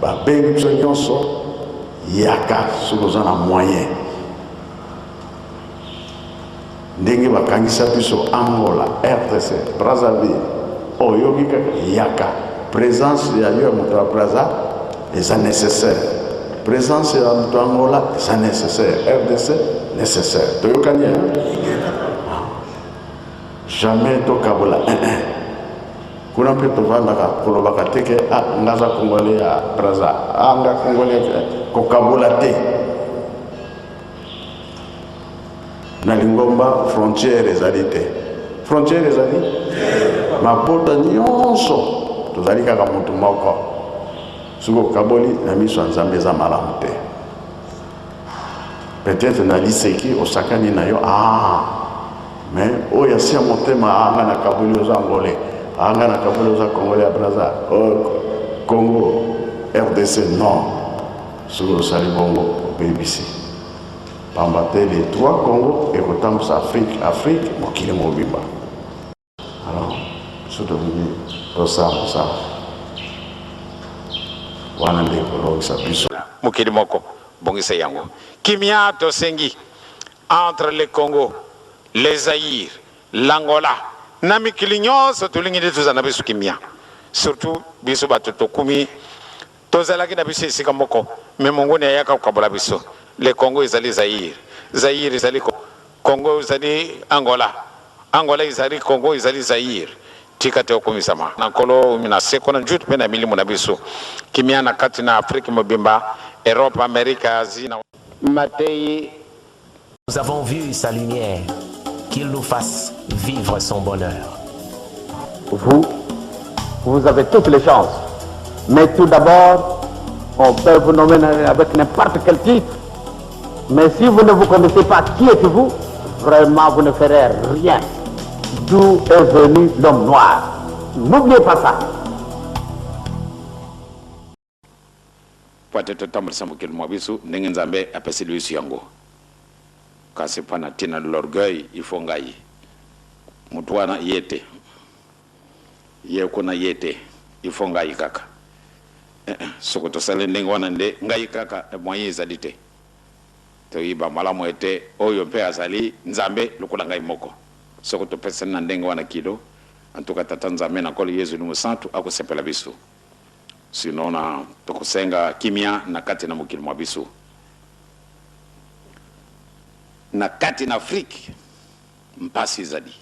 babengi biso nyonso yaka soki oza na moyen ndenge bakangisa biso Angola, RDC, Brazzaville oyoki kaka yaka présence ya yo ya moto ya Brazza eza nécessaire, présence ya moto Angola eza nécessaire, RDC nécessaire. Toyokani jamais tokabola kuna mpe tovandaka kolobaka teke ngaza Congolais ya Brazza nga Congolais kokabola te na lingomba frontière ezali te, frontière ezali mapota nyonso tozali kaka motu moko soki okaboli na miso ya Nzambe eza malamu te. Peut-être na liseki osakani na yo mais oyo asia motema anga na kaboli oza Angolais, anga na kaboli oza Congolais ya Brazza, Congo RDC non, soki osali bongo obebisi pambate les trois Congo et kotambusa Afrique mokili mobimba. Alors surtout tosala wana nde kolongisa biso mokili moko bongisa yango kimia tosengi entre le Congo, les Zaïre, l'Angola na mikili nyonso tulingidi tuzana biso kimia, surtout biso bato tokumi tozalaki na biso esika moko me mongoni ayaka kokabola biso. Le Congo ezali Zaïre, Zaïre ezali Congo ezali Angola, Angola ezali Congo ezali Zaïre. Tika te okumisama na kolo mina seko na njutu pena milimu na biso kimia na kati na Afrique mobimba, Europe, Amérique, Asie na Matei. Nous avons vu sa lumière, qu'il nous fasse vivre son bonheur. Vous avez toutes les chances. Mais tout d'abord, on peut vous nommer avec n'importe quel titre. Mais si vous ne vous connaissez pas qui êtes-vous, vraiment vous ne ferez rien. D'où est venu l'homme noir. N'oubliez pas ça. Peut-être tamrisa mokili mwa biso ndenge Nzambe apesi biso yango kasi pana tina l'orgueil il faut ngai mutu wana yete ye kuna yete il faut ngai kaka soko tosale ndenge wana nde ngai kaka moyen ezali te toyiba malamu ete oyo mpe azali Nzambe lokola ngai moko soko topesa na ndenge wana kilo antuka tata Nzambe na kolo Yesu ni musantu akosepela biso sinon na tokosenga kimia na kati na mokili mwa biso na kati na Afrique mpasi ezali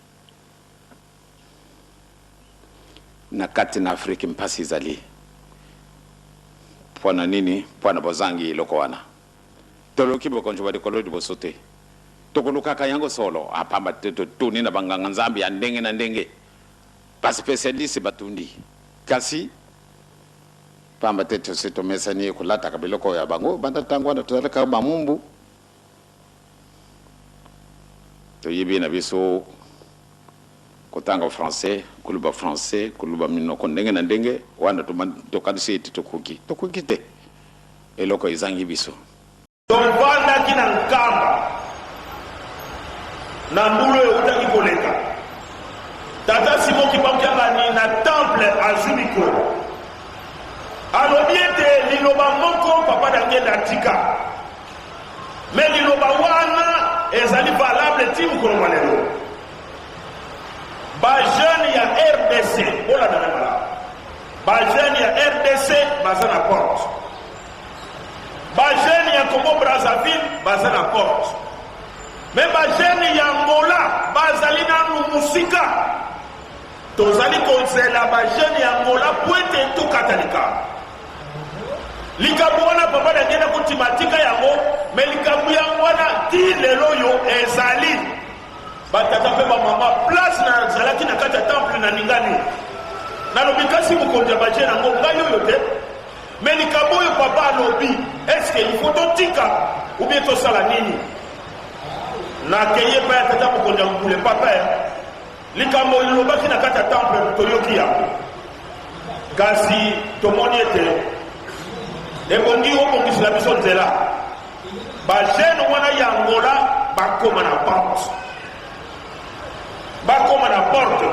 na kati na Afrique mpasi ezali pwana nini pwana bozangi loko wana toloki bokonjo bali kolodi bosote tokolukaka yango solo apamba teto tuni na banganga Nzambe ya ndenge na ndenge ba specialiste batundi kasi pamba teto seto mesani kulata kabiloko ya bango banda tangwana tozalaka bamumbu toyibi na biso kotanga français kuluba minoko ndenge na ndenge wana tokadisi eti tokuki te eloko izangi biso tovanda kina nkamba na mbulu eutaki koleka tata Simon Kipampianga ni na temple azumiko alobi ete liloba moko papa dangenda tika me liloba wana ezali valable ti mokolo mwa lelo bajeune ya RDC olanda na malamu bajeune ya RDC baza na porte bajeune ya Congo Brazzaville baza na porte me bajeune ya Angola bazali nanu musika tozali konzela bajeune ya Angola po ete tokatalika likambo wana papa dangenda kotimatika yango me likambo yango wana ti lelo yo ezali batata mpe bamama place na zalaki na kati ya temple na ningani nalobi kasi mokonzi ya baje nango ngai oyo te me likambo oyo papa alobi eske ifo totika ubie tosala nini nakeye pa ya tata mokonzi ya mokule papa likambo elobaki na kati ya temple toyoki yango kasi tomoni ete ebongi obongisela biso nzela bajene wana ya Angola bakoma na porte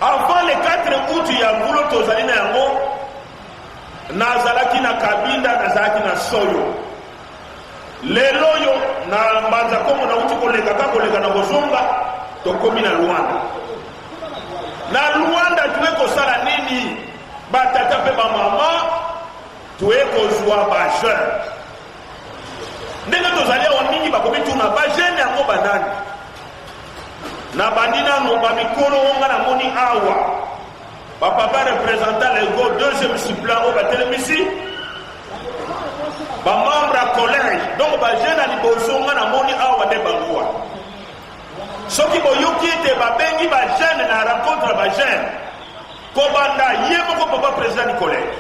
avant le 4 août ya ngulo tozali na yango nazalaki na Kabinda, nazalaki na Soyo. Lelo yo na mbanza komo na uti koleka na Bozonga, tokomi na Luanda. Na Luanda tuwe kosala nini? Batata pe ba mama tuwe kozwa ba jeune. Ndenge tozali awa mingi bakomi tuna ba jeune yango banani. Na bandina no ba mikolo onga na moni awa. Ba papa représentant le go deuxième suppléant au batelemisi. Ba membre à collège donc ba jeune ali bozonga na moni awa de bangwa. Soki boyoki te ba bengi ba jeune na rencontre ba jeune. Ko banda yebo ko papa président du collège.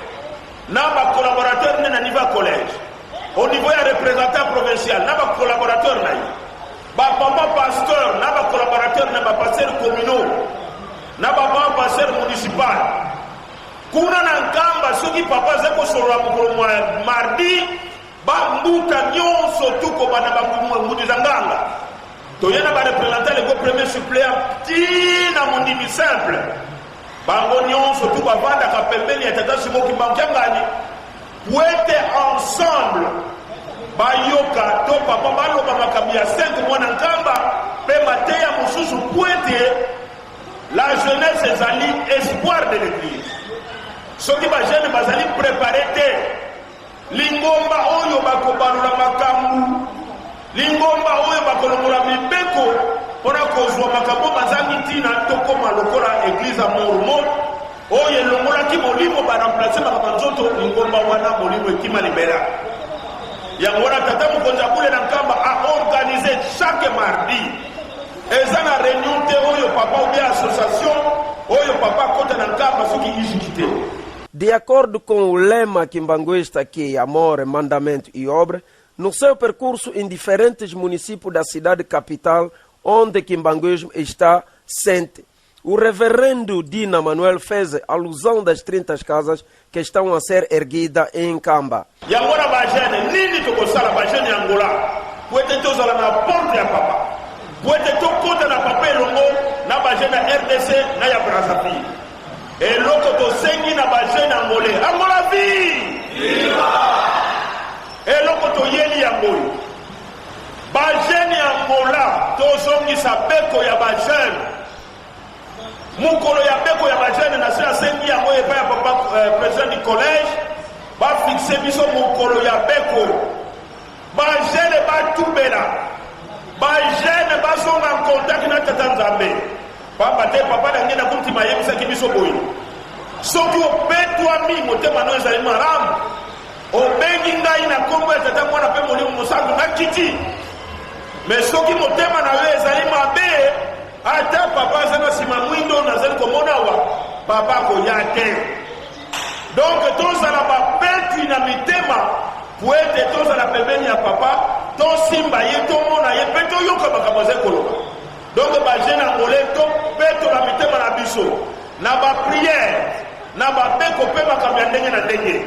Na ba collaborateur na niveau collège. Au niveau ya représentant provincial na ba collaborateur na yi. Ba papa pasteur na ba collaborateur na ba pasteur communaux. Na ba papa pasteur municipal. Kuna na nkamba soki papa zeko sorola mukolo mardi ba mbuta nyonso tuko bana ba mudizanganga. Toyena ba représentant le go premier suppléant tina mondimi simple. Bango nyonso tuko bavanda ka pembeni ya tata simoki bankangani. Wete ensemble bayoka to papa baloba makabia 5 mwana nkamba pe mateya mususu puete la jeunesse ezali espoir de l'église. Soki ba jeune bazali préparé te lingomba oyo bakobalula makambu lingomba oyo bakolongola mibeko pona kozwa makambo bazangi tina tokoma lokola église a mormo oyo elongolaki molimo baremplace makambo nzoto lingomba wana molimo ekima libera yango wana tata mokonzi akule na nkamba a organiser chaque mardi eza na réunion te oyo papa ou bien association oyo papa kota na nkamba soki ijikite. De acordo com o lema Kimbanguista, que é amor, mandamento e obra, no seu percurso em diferentes municípios da cidade capital, onde Kimbanguismo está sente, o reverendo Dina Manuel fez alusão das 30 casas que estão a ser erguidas em Kamba. E agora bajene, nini tokosala bajene Angola, puete tozala na porte ya papa, puete tokota na papa elongo na bajene RDC na ya Brazzaville. Eloko tosengi na bajene angolais. Angola viva! Eloko toyeli yangoyo. Bajene Angola tozongisa beko ya bajene. Mukolo ya beko ya bajene na sila sengi yangoyo epa ya papa président du collège. Ba fixe biso mukolo ya beko. Bajene batubela. Bajene bazonga en contact na tata Nzambe. Papa te papa da ngena kuti mayebisa kibiso boyi. Soki opetwa mi motema no ezali maramu. Obengi ngai na kombo ya tata mwana pe molimo mosango na kiti. Mais soki motema na yo ezali mabe, ata papa zana sima mwindo nazali komona wa papa ko yate. Donc tozala ba petwi na mitema puete tozala pembeni ya papa, to simba ye to mona ye peto yoka bakamoze koloba. Donc ba jeune angolais to peto na mitema na biso na ba prière na ba beko pe makamya ndenge na ndenge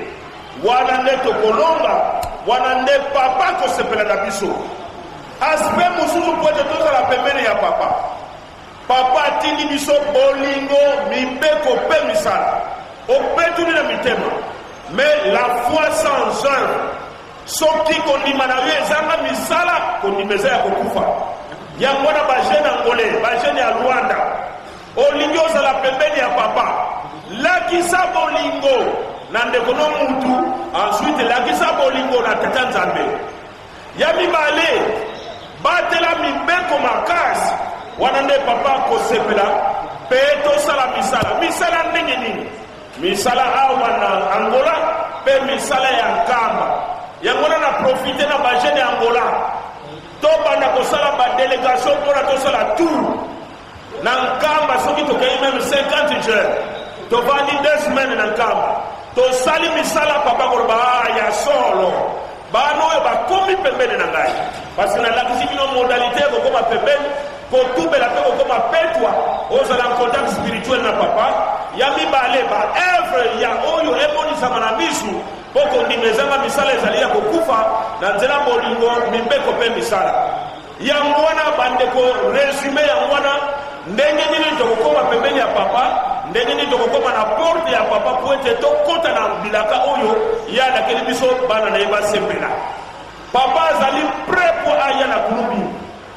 wana nde tokolonga wana nde papa ko sepela na biso aspect mususu pote tozala pembeni ya papa papa atindi biso bolingo mibeko pe misala opetuni na mitema mais la foi sans œuvre soki kondima na yo ezanga misala kondimeza ya kokufa yango na bajene angolais bajene ya Luanda olingi ozala pembeni ya papa lakisa bolingo na ndeko no mutu ensuite lakisa bolingo na tata Nzambe ya mibale batela mibeko makasi wana nde papa kosepela pe tosala misala ndenge nini misala awa na Angola pe misala ya Nkamba yango na profite na bajene ya Angola to banda kosala ba délégation pour la tosala tour na Nkamba soki tokai même 50 jours to vandi 2 semaines na Nkamba to sali misala papa korba ya solo bano yo bakomi pembeni na ngai parce que na lakisi bino modalité ko koma pembeni ko tubela pe ko koma petwa ozala en contact spirituel na papa ya mibale ba œuvre ya oyo emonisa na misu poko ndimezanga misala ezali ya kokufa na nzela bolingo mibeko pe misala yango wana bandeko resume yango wana ndenge nini tokokoma pembeni ya papa ndenge nini tokokoma na porte ya papa po ete tokota na bilaka oyo ye alakeli biso bana na ye basepela. Papa azali prêt po aya na kulubi,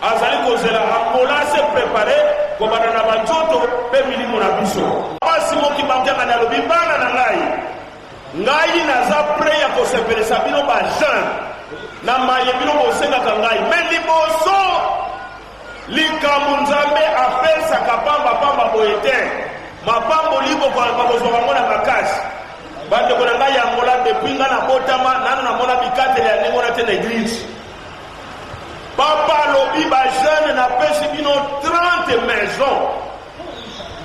azali kozela Angola se prépare kobana na banzoto mpe milimo na biso. Pasi moki bangianga na lobi bana na ngai naza prêt ya kosepelisa bino bajeune na maye bino bosengaka ngai, me liboso likambo nzambe apesaka pamba boye te. Mapambo libo bakozwa bango na makasi. Bandeko na ngai ya Angola depuis nga na botama nano namona bikateli ya ndenge wana te na eglise. Papa lobi bajeune napesi bino 30 maisons,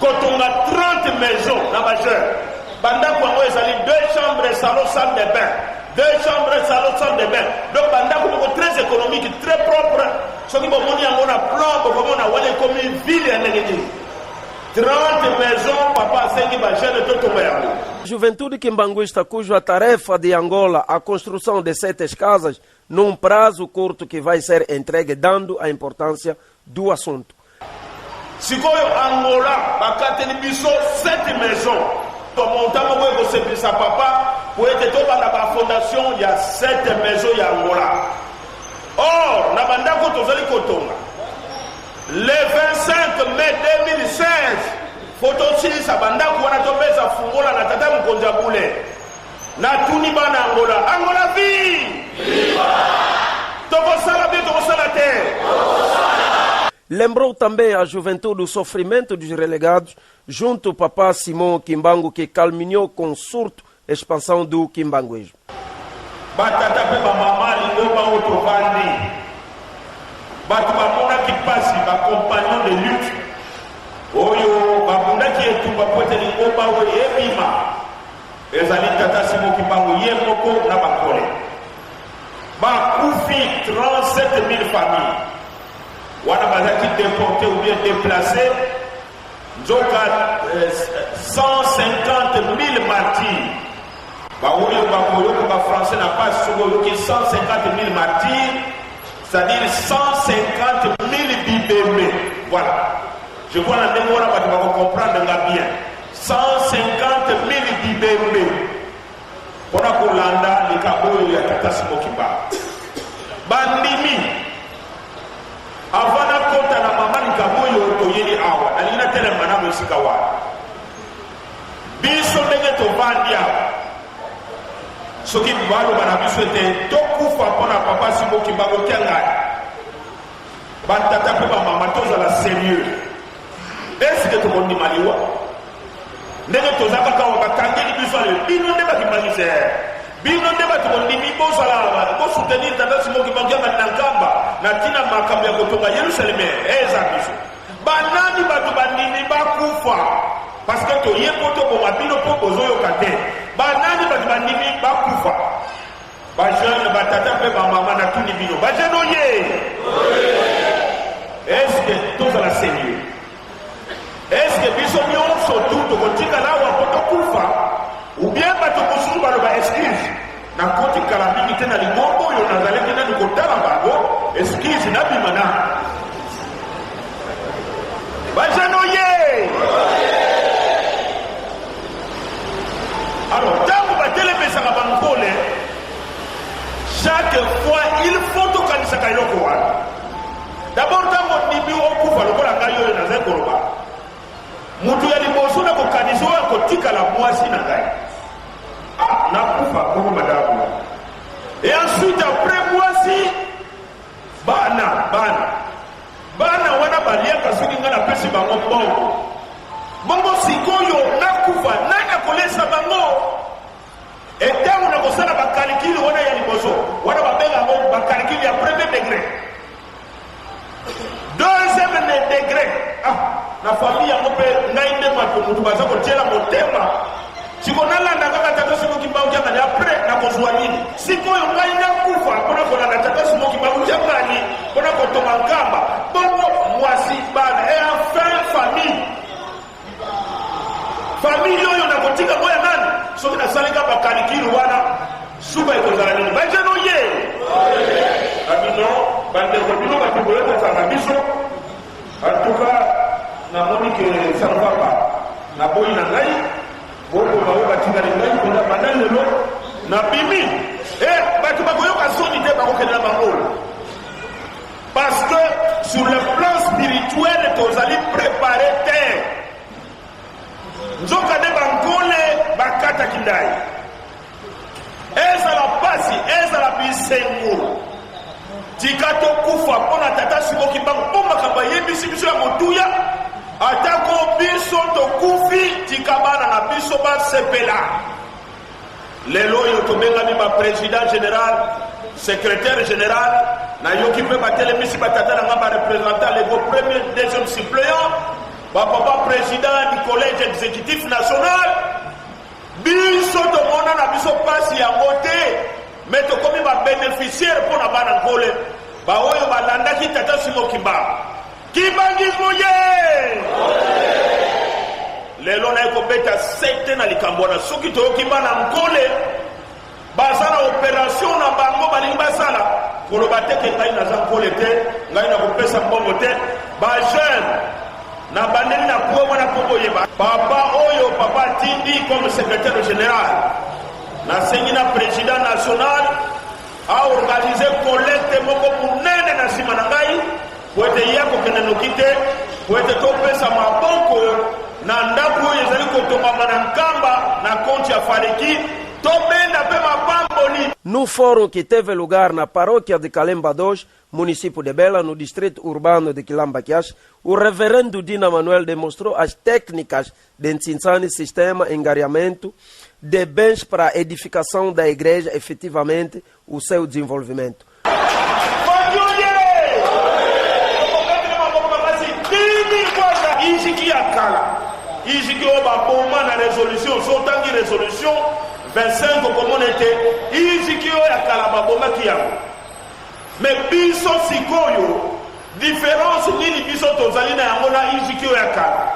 kotonga 30 maisons na bajeune. Bandako yango ezali 2 chambres, salon, salle de bain, 2 chambres, salon, salle de bain. Donc bandako moko très économique, très propre. Soki bomoni yango na plan bokomona wale komi ville ya ndenge nini. 30 maisons, papa asengi bajeune totonga yango. Juventude Kimbanguista, cuja tarefa de Angola a construção de 7 casas num prazo curto que vai ser entregue, dando a importância do assunto. Sikoyo Angola bakateli biso 7 maisons. Montamo ko sepisa papa pour être toba na ba fondation ya 7 maisons ya Angola. Or na bandako tozali kotonga le 25 mai 2016 fotosilisa bandako wana topesa fungola na tata Mukonza Bule na tuni bana Angola viva tokosala bien tokosala te. Lembrou também a juventude o sofrimento dos relegados, junto ao papá Simão Kimbangu, que calminou com surto a expansão do kimbanguismo. Batata pe ba mama lingo ba outro bandi. Batu ba mona ki pasi ba compagnon de lutte. Oyo ba mona ki etumba pote lingo ba o yebima. Ezali tata Simão Kimbangu ye moko na bakole. Ba kufi 37 000 familles. Wana bazaki déporté ou bien déplacé, nzoka 150 000 martyrs. Baouli bakoyo ba français n'a pas sogo qui 150 000 martyrs, c'est-à-dire 150 000 bibémés. Voilà. Je crois que nous allons comprendre bien. 150 000 bibémés. Pour la Kolanda, les Kaboyo ya Katasimo Kimba. Bandimi. Avant na kota na mama nikaboyo toyeli awa alina tele mana musika wa biso ndenge to bandia soki balo bana biso te to kufa pona papa Simão Kimbangu kenga batata pe ba mama toza la sérieux est-ce que to bondi maliwa ndenge to zaka ka wa bakangeli biso le bino ndeba kimangise bino ndeba to bondi mi bozala ko soutenir tata Simão Kimbangu na nkamba na tina makambo ya kotonga Yerusalem eza biso banani bato bandini bakufa parce que to yepoto bo mabino po bozoyo kate banani bato bandini bakufa ba jeune batata pe ba mama na tuni bino ba jeune oye est-ce que tout ça la sérieux est-ce que biso nyonso tout to kotika la wa poto kufa ou bien bato kosulu balo ba excuse na koti kala mingi tena limombo yo nazaleki nani kotala bango excuse na bimana bajanoye. Alors tango batelemesaka bankole chaque fois il faut tokanisaka eloko wana d'abord tango ndimi okufa lokola ngai oyo nazali koloba mutu ya liboso na kokanisa oyo akotikala mwasi na ngai nakufa koko madamu. Et ensuite après moi si bana wana baliaka soki nga napesi bango bongo sikoyo nakufa nani akolesa bango etango na kosala bakalikili wana ya liboso wana babenga yango bakalikili ya premier degré deuxième degré. Na famille yango mpe ngai nde bato mutu baza kotiela motema sikonalanda kaka tata Simão Kimbangu jangani apres nakozwa nini sikoyo ngai nakufa mpona kolanda tata Simão Kimbangu jangani mpona kotonga nkamba bongo mwasi bana et enfin famille oyo nakotika ngoya nani soki nasalika bakalikili wana suka ekozala nini bajeno ye abino bandeko bino batokoyokosanga biso en tout cas namoni ke ça ne va pas na boyi na ngai boko baoyo batikali ngai mpona banda lelo na bimi bato bakoyoka soni te bakokendela bango parce que sur le plan spirituel tozali préparé te nzoka nde bankole bakataki ndai ezala pasi ezala bisengo tika tokufa mpona tata sikoki mbango mpo makambo ayebisi biso ya motuya atako biso tokufi tika bana na biso basepela lelo oyo tobengami baprésident général secrétaire général nayoki mpe batelemisi batata na nga barepresentant lego premier deuxième suppléant bapapa président du collège exécutif national biso tomona na biso pasi yango te me tokomi babénéficiaire mpo na bana nkole baoyo balandaki tata simokimba kibangismo ye lelo naye kobeta sekte na likambo wana soki toyoki bana nkole baza na opération na bango balingi basala koloba teke ngai naza nkole te ngai na kopesa mbongo te bajeune na bandeli na kuwe mwana mpo boyeba papa oyo papa tindi comme secrétaire général nasengi na président national aorganize collecte moko monene na nsima na ngai po ete ya kokende noki te po ete topesa maboko na ndako oyo ezali kotongama na nkamba na konti ya fariki tobenda mpe mapamboli. No fórum que teve lugar na paróquia de Calemba 2, município de Bela, no distrito urbano de Quilamba-Quiache, o reverendo Dina Manuel demonstrou as técnicas de Ntsinsani sistema engariamento de bens para a edificação da igreja, efetivamente o seu desenvolvimento. Ijiki oba boma na résolution sotangi résolution 25 comme on était ijiki o ya kala baboma kiyango mais biso sikoyo différence nini biso tozali na yango na ijiki o ya kala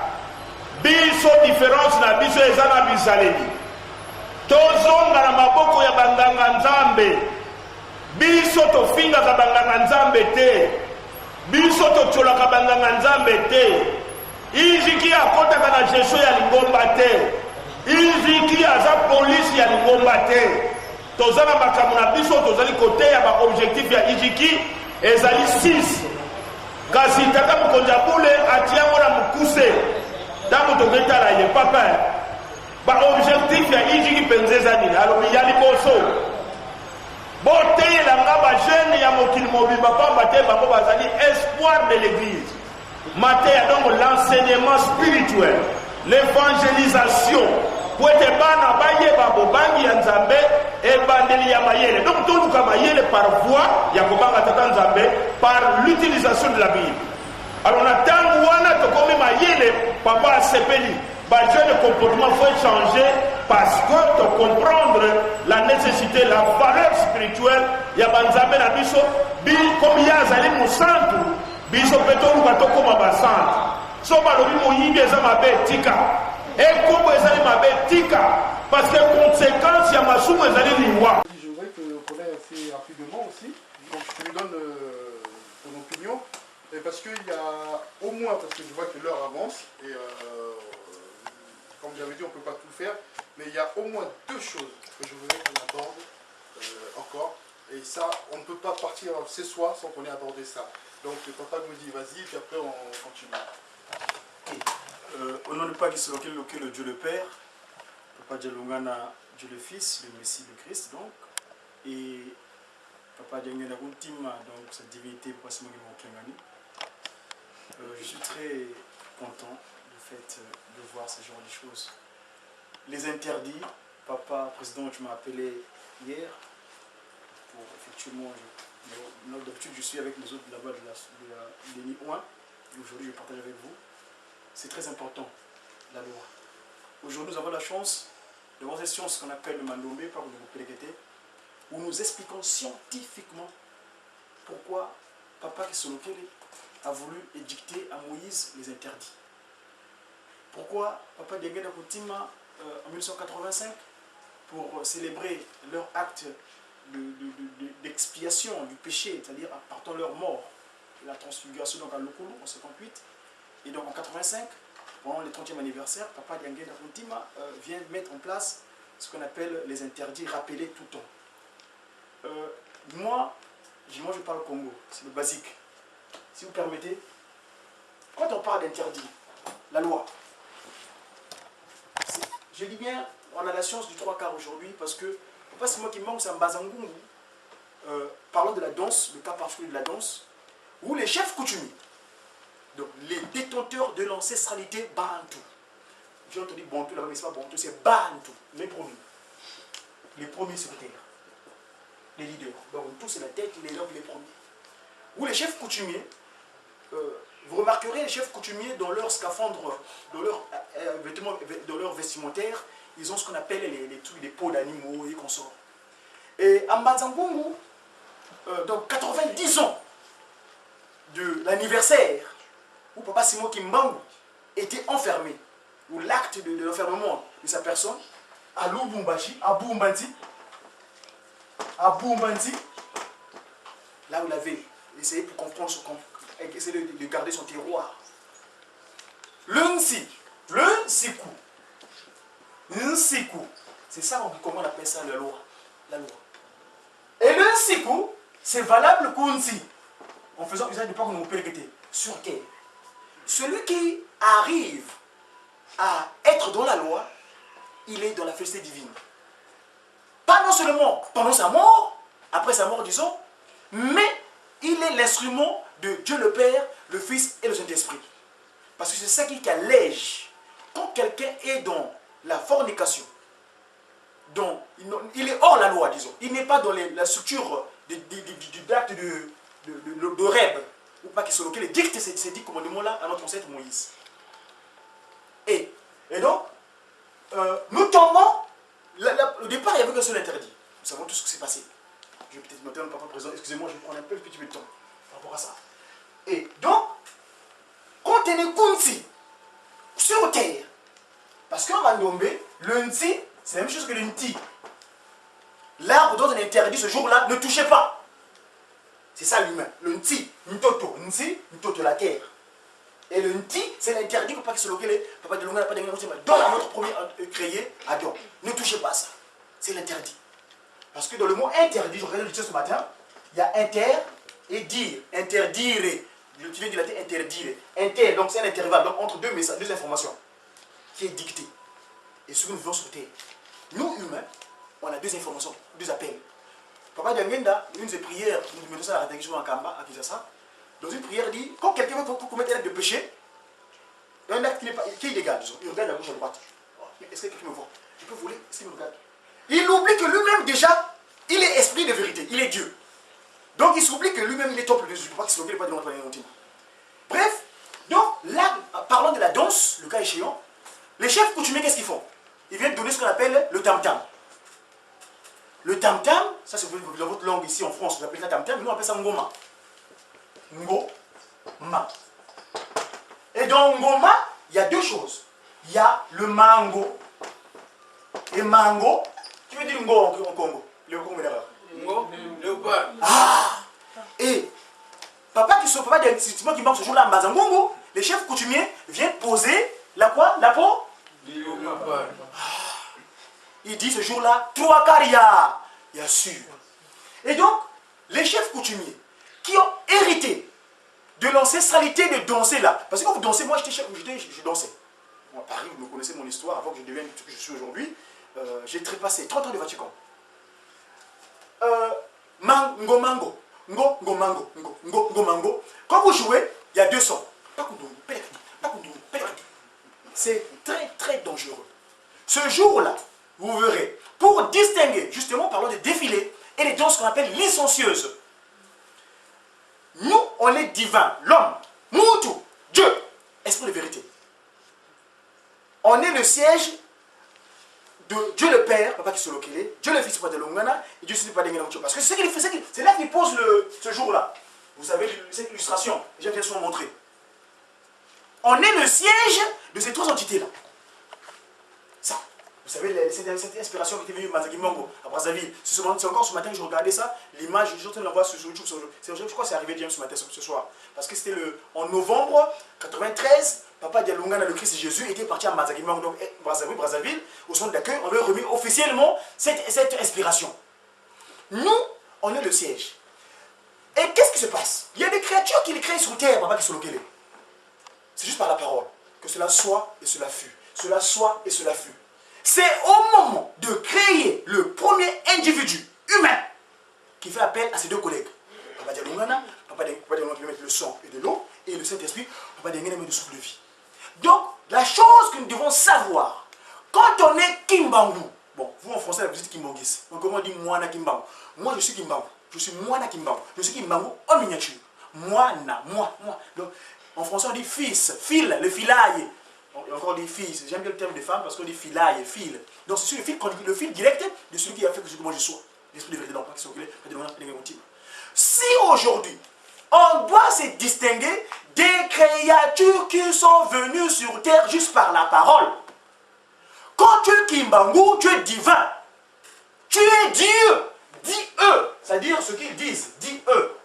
biso différence na biso eza na bizaleli tozonga na maboko ya banganga nzambe biso tofingaka banganga nzambe te biso totolaka banganga nzambe te iziki akotaka na gestion ya lingomba te iziki aza polisi ya lingomba te toza na makambo na biso tozali koteya baobjectif ya iziki ezali 6 kasi tata mokonzi abule atiyango na mokuse ntango toketala ye papa baobjectif ya iziki mpenza eza nini alobi ya liboso boteyelanga bajeune ya mokili mobimba pamba te bango bazali espoir de l'église mateya donc l'enseignement spirituel l'évangélisation po ete bana bayeba bobangi ya nzambe ebandeli ya mayele donc toluka mayele par voie ya kobanga tata nzambe par l'utilisation de la bible alors na ntango wana tokomi mayele papa asepeli bajeune comportement faut changer parce que to comprendre la nécessité la valeur spirituelle ya banzambe na biso comme ya azali mosantu biso mpe toluka tokóma basantu so balobi moyimbi eza mabe etika ekombo ezali mabe etika parce que conséquence ya masumu ezali liwa. Je voudrais que l'on connaisse assez rapidement aussi, donc je te donne ton opinion, parce qu'il y a au moins, parce que je vois que l'heure avance, et comme j'avais dit on ne peut pas tout faire, mais il y a au moins 2 choses que je voudrais qu'on aborde encore, et ça on ne peut pas partir ce soir sans qu'on ait abordé ça. Donc le papa nous dit vas-y, puis après on continue. Au nom de Père le Dieu le Père, Papa Djalungana, Dieu le Fils, le Messie, le Christ, donc, et Papa Djangana Guntima, donc sa divinité, je suis très content de voir ce genre de choses. Les interdits, Papa Président, tu m'as appelé hier pour effectivement. D'habitude, je suis avec les autres là-bas de l'ENI 1. Aujourd'hui, je partage avec vous. C'est très important, la loi. Aujourd'hui, nous avons la chance d'avoir cette science qu'on appelle le Mandombe, par où nous expliquons scientifiquement pourquoi Papa Kisolokele a voulu édicter à Moïse les interdits. Pourquoi Papa Dengena Koutima, en 1985, pour célébrer leur acte d'expiation du péché, c'est-à-dire apportant leur mort, la transfiguration donc à Lokulu en 58, et donc en 85, pendant le 30e anniversaire, Papa Diangenda Kuntima vient mettre en place ce qu'on appelle les interdits rappelés tout le temps. Moi, je parle Congo, c'est le basique. Si vous permettez, quand on parle d'interdit, la loi, je dis bien, on a la science du 3/4 aujourd'hui parce que, pas c'est moi qui manque, c'est un Bazangungu. Parlons de la danse, le cas particulier de la danse, où les chefs coutumiers, donc les détenteurs de l'ancestralité Bantou, j'ai entendu Bantou là-bas, mais c'est pas Bantou, c'est Bantou, les premiers secrétaires, les leaders. Donc tout c'est la tête, les lobes, les premiers. Où les chefs coutumiers, vous remarquerez les chefs coutumiers dans leur scaphandre, dans leur vêtements, dans leur vestimentaire, ils ont ce qu'on appelle les trucs, des peaux d'animaux et consorts. Et à Mbazangungu, donc 90 ans de l'anniversaire où Papa Simon Kimbangu était enfermé, où l'acte de l'enfermement de sa personne, à Lubumbashi, à Bumbanti, là où il avait essayé pour comprendre essayer de garder son terroir. Le Nsiku, c'est ça comment on appelle ça la loi. Et le Nsiku, c'est valable qu'Unsi, en faisant usage de pas qu'on peut sur terre. Celui qui arrive à être dans la loi, il est dans la félicité divine. Pas non seulement pendant sa mort, après sa mort disons, mais il est l'instrument de Dieu le Père, le Fils et le Saint-Esprit. Parce que c'est ça qui allège. Quand quelqu'un est dans la fornication, donc il est hors la loi, disons. Il n'est pas dans la structure du acte de rêve, ou pas qui se loquait les dictes, ces 10 commandements-là à notre ancêtre Moïse. Et donc, nous tombons, au départ, il n'y avait qu'un seul interdit. Nous savons tout ce qui s'est passé. Je vais peut-être noter un papa président, excusez-moi, je vais prendre un petit peu de temps par rapport à ça. Et donc, quand on est Kunsi, sur terre, parce qu'en Mandombe, le Nti, c'est la même chose que le Nti. L'arbre dont on est interdit ce jour-là, ne touchez pas. C'est ça l'humain. Le Nti, Ntoto, la terre. Et le Nti, c'est l'interdit pour pas qu'il se loque les papa de Longa, pas de dans la notre premier créé, Adam. Ne touchez pas ça. C'est l'interdit. Parce que dans le mot interdit, je regardais le texte ce matin, il y a inter et dire. Interdire. Tu viens du latin interdire. Inter, donc c'est un intervalle donc entre deux messages, deux informations qui est dictée. Et ce que nous vivons sur terre. Nous, humains, on a deux informations, deux appels. Papa Diangenda, une de ses prières, nous mettons ça à la rédaction en Kamba, à Kinshasa, dans une prière dit, quand quelqu'un veut commettre un acte de péché, un acte qui est illégal, disons, il regarde la gauche à droite. Oh, est-ce que quelqu'un me voit? Je peux voler? Est-ce qu'il me regarde? Il oublie que lui-même déjà, il est esprit de vérité, il est Dieu. Donc il s'oublie que lui-même il est temple de Dieu, pas qu'il se pas de notre intime. Bref, donc là, parlant de la danse, le cas échéant, les chefs coutumiers, qu'est-ce qu'ils font? Ils viennent donner ce qu'on appelle le tam-tam. Le tam-tam, ça c'est dans votre langue ici en France, vous appelez ça tam-tam, mais nous on appelle ça ngoma. Ngoma. Et dans ngoma, il y a deux choses. Il y a le mango. Et mango, tu veux dire ngo en Congo? Le Congo d'erreur. Ngo, léopard. Ah! Et papa qui manque ce jour-là à Mbazangungu, les chefs coutumiers viennent poser la quoi? La peau? Léopard. Il dit ce jour-là, 3 caria, il y a sûr. Et donc, les chefs coutumiers qui ont hérité de l'ancestralité de danser là, parce que quand vous dansez, moi je dansais. Moi, à Paris, vous me connaissez mon histoire, avant que je devienne ce que je suis aujourd'hui, j'ai trépassé 30 ans de Vatican. Mango. Quand vous jouez, il y a deux sons. C'est très très dangereux. Ce jour-là, vous verrez, pour distinguer, justement, parlons des défilés et les danses qu'on appelle licencieuses. Nous, on est divin, l'homme, Moutou, Dieu, esprit de vérité. On est le siège de Dieu le Père, papa qui se locale, Dieu le Fils pas de Longana, et Dieu ne pas de parce que c'est là qu'il pose ce jour-là. Vous avez cette illustration, j'ai bien souvent montré. On est le siège de ces trois entités-là. Ça. Vous savez, cette inspiration qui était venue de Mazagi-Mango à Brazzaville. C'est encore ce matin que je regardais ça. L'image, je suis en train de la voir sur YouTube. Je crois que c'est arrivé bien ce matin, ce soir. Parce que c'était en novembre 93, Papa Dialungana, le Christ Jésus, était parti à Mazakimang, donc Brazzaville, au centre d'accueil. On lui a remis officiellement cette inspiration. Nous, on est le siège. Et qu'est-ce qui se passe? Il y a des créatures qui les créent sur terre, papa, qui sont locales. C'est juste par la parole que cela soit et cela fut. Cela soit et cela fut. C'est au moment de créer le premier individu humain qui fait appel à ses deux collègues. Papa Dialungana, Papa Dialungana qui va mettre le sang et de l'eau, et le Saint-Esprit, Papa Dialungana met le souffle de vie. Donc, la chose que nous devons savoir, quand on est Kimbangu, bon, vous en français, vous dites Kimbangis, donc comment on dit Moana Kimbangu? Moi, je suis Kimbangu, je suis Moana Kimbangu, je suis Kimbangu en miniature. Moana, moi. Donc, en français, on dit fils, fil, le filaille. Il y a encore des filles, j'aime bien le terme de femme parce qu'on dit filaille, fil. Donc, c'est le fil direct de celui qui a fait que moi je sois. L'esprit de vérité, donc, qui s'occupe de si aujourd'hui, on doit se distinguer des créatures qui sont venues sur terre juste par la parole. Quand tu es Kimbangu, tu es divin. Tu es Dieu. Dis-eux. C'est-à-dire ce qu'ils disent. Dis-eux.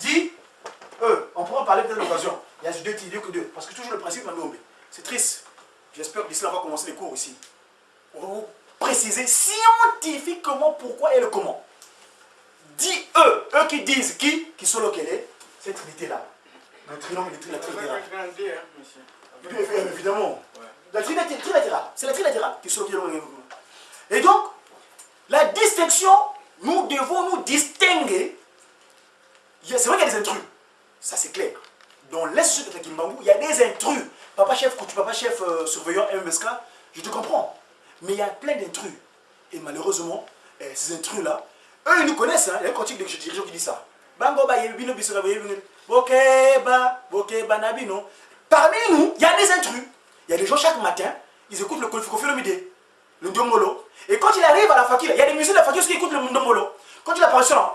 Dis-eux. On pourra en parler peut-être à l'occasion. Il y a deux idées que deux. Parce que toujours le principe Mandombe. C'est triste. J'espère que d'ici là, on va commencer les cours ici. On va vous préciser scientifiquement pourquoi et le comment. Dis-eux. Eux qui disent qui sont localisés. Cette trinité-là. Le trinôme, la trinité-là. Évidemment. Ouais. La trinité latérale. C'est la trilatérale qui sont localisés. Et donc, la distinction, nous devons nous distinguer. C'est vrai qu'il y a des intrus. Ça, c'est clair. Dans l'institut de Kimbangu, il y a des intrus. Papa chef surveillant MSK, je te comprends. Mais il y a plein d'intrus. Et malheureusement, ces intrus-là, eux, ils nous connaissent. Hein. Il y a un cantique de dirigeants qui dit ça. Bango ba yebino bisora yebino. Bokeba nabino. Parmi nous, il y a des intrus. Il y a des gens chaque matin, ils écoutent le Kofi Olomide, le Ndombolo. Et quand il arrive à la fakir, il y a des musiciens de la fakir qui écoutent le Ndombolo. Quand il apparaît sur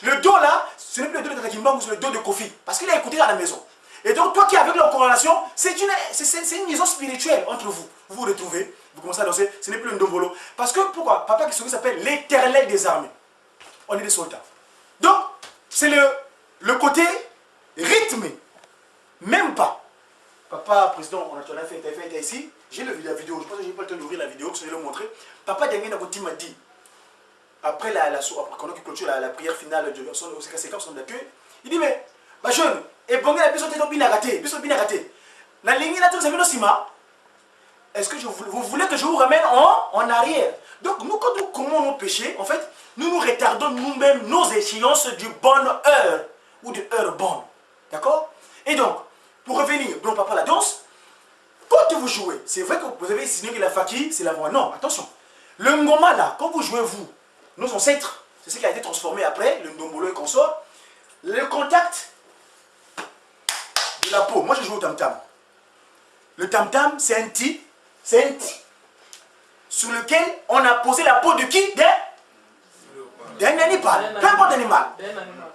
le dos là, ce n'est plus le dos de Takimbangu, c'est le dos de Kofi. Parce qu'il a écouté à la maison. Et donc, toi qui es avec leur corrélation, c'est une liaison spirituelle entre vous. Vous vous retrouvez, vous commencez à danser, ce n'est plus le Ndombolo. Parce que pourquoi? Papa qui s'appelle l'Éternel des armées. On est des soldats. Donc, c'est le côté rythmé. Même pas. Papa, président, on a fait ici. J'ai la vidéo. Je pense que je n'ai pas le temps d'ouvrir la vidéo, parce que je vais le montrer. Papa Diangena Goti m'a dit, après qu'on a clôturé la prière finale de son séquence d'accueil, il dit, mais, ma jeune, et bon, la personne est bien raté. La ligne là, tout ça, est-ce que vous voulez que je vous ramène en arrière? Donc, nous, quand nous commettons nos péchés, en fait, nous retardons nous-mêmes nos échéances du bonne heure ou de heure bonne. D'accord? Et donc, pour revenir, donc papa la danse, quand vous jouez, c'est vrai que vous avez signé que la fakir, c'est la voix. Non, attention. Le ngoma là, quand vous jouez vous, nos ancêtres, c'est ce qui a été transformé après, le ndombolo et consort, le contact de la peau. Moi, je joue au tam-tam. Le tam-tam, c'est un ti sur lequel on a posé la peau de qui? D'un animal, peu importe l'animal.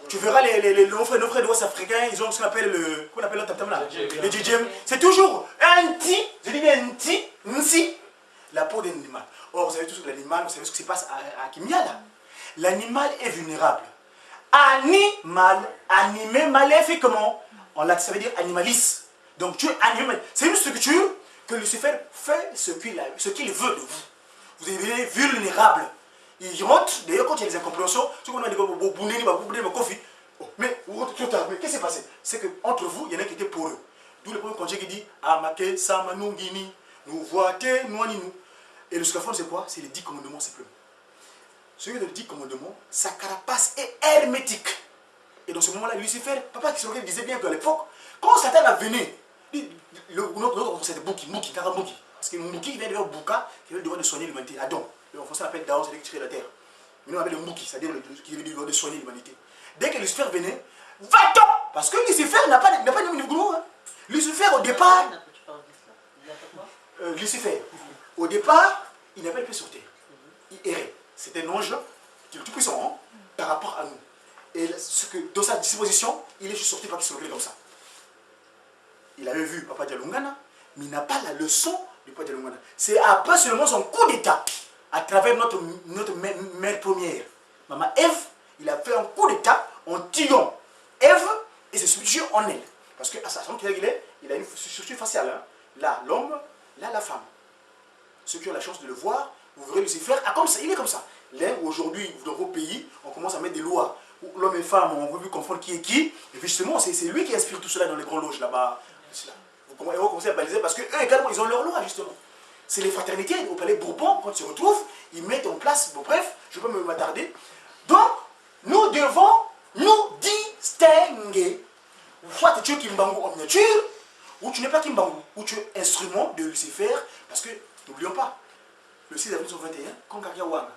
Tu verras nos frères de l'Ouest africain, ils ont ce qu'on appelle le tam-tam là, le djidjem. C'est toujours un ti, je dis bien un ti, nsi, la peau d'un animal. Or, vous savez tous que l'animal, vous savez ce qui se passe à Kimia là. L'animal est vulnérable. Animé, maléfiquement. Ça veut dire animaliste. Donc tu es animé. C'est une structure que Lucifer fait ce qu'il veut de vous. Vous êtes vulnérable. Il rentre, d'ailleurs quand il y a des incompréhensions, ce qu'on a dit, mais qu'est-ce qui s'est passé? C'est qu'entre vous, il y en a qui étaient pour eux. D'où le premier congé qui dit Amake Samanungini, nous voitez, nous. Et le scaphandre, c'est quoi? C'est les 10 commandements simplement. Celui de 10 commandements, sa carapace est hermétique. Et dans ce moment-là, Lucifer, papa qui disait bien qu'à l'époque, quand Satan a venu, notre c'est Bouki, parce que Mouki vient de faire Bouka, qui veut le devoir de soigner l'humanité. Adam, le français l'appelle Daon, c'est lui qui crée la terre. Mais nous on appelle le Mouki, c'est-à-dire qui veut le devoir de soigner l'humanité. Dès que Lucifer venait, va-t'en! Parce que Lucifer n'a pas de niveau. Hein. Lucifer au départ, Lucifer, au départ, il n'avait pas sur terre. Il errait. C'était un ange qui est tout puissant par rapport à nous. Et dans sa disposition, il est juste sorti par qu'il se relève comme ça. Il avait vu Papa Dialungana, mais il n'a pas la leçon du Papa Dialungana. C'est après seulement son coup d'état, à travers notre mère première, Maman Ève, il a fait un coup d'état en tuant Ève et se substitue en elle. Parce qu'à sa chambre, il a une structure faciale. Hein. Là, l'homme, là, la femme. Ceux qui ont la chance de le voir, vous verrez Lucifer, comme ça, il est comme ça. Là, aujourd'hui, dans vos pays, on commence à mettre des lois où l'homme et femme, on veut plus confondre qui est qui. Et puis justement, c'est lui qui inspire tout cela dans les grandes loges là-bas. Vous commencez à baliser parce qu'eux également, ils ont leur loi, justement. C'est les fraternités au palais Bourbon, quand ils se retrouvent, ils mettent en place, bon bref, je ne vais pas m'attarder. Donc, nous devons nous distinguer. Soit tu es Kimbangu en nature, ou tu n'es pas Kimbangu, ou tu es instrument de Lucifer, parce que, n'oublions pas, le 6 avril 1921, Kongaria Wanga,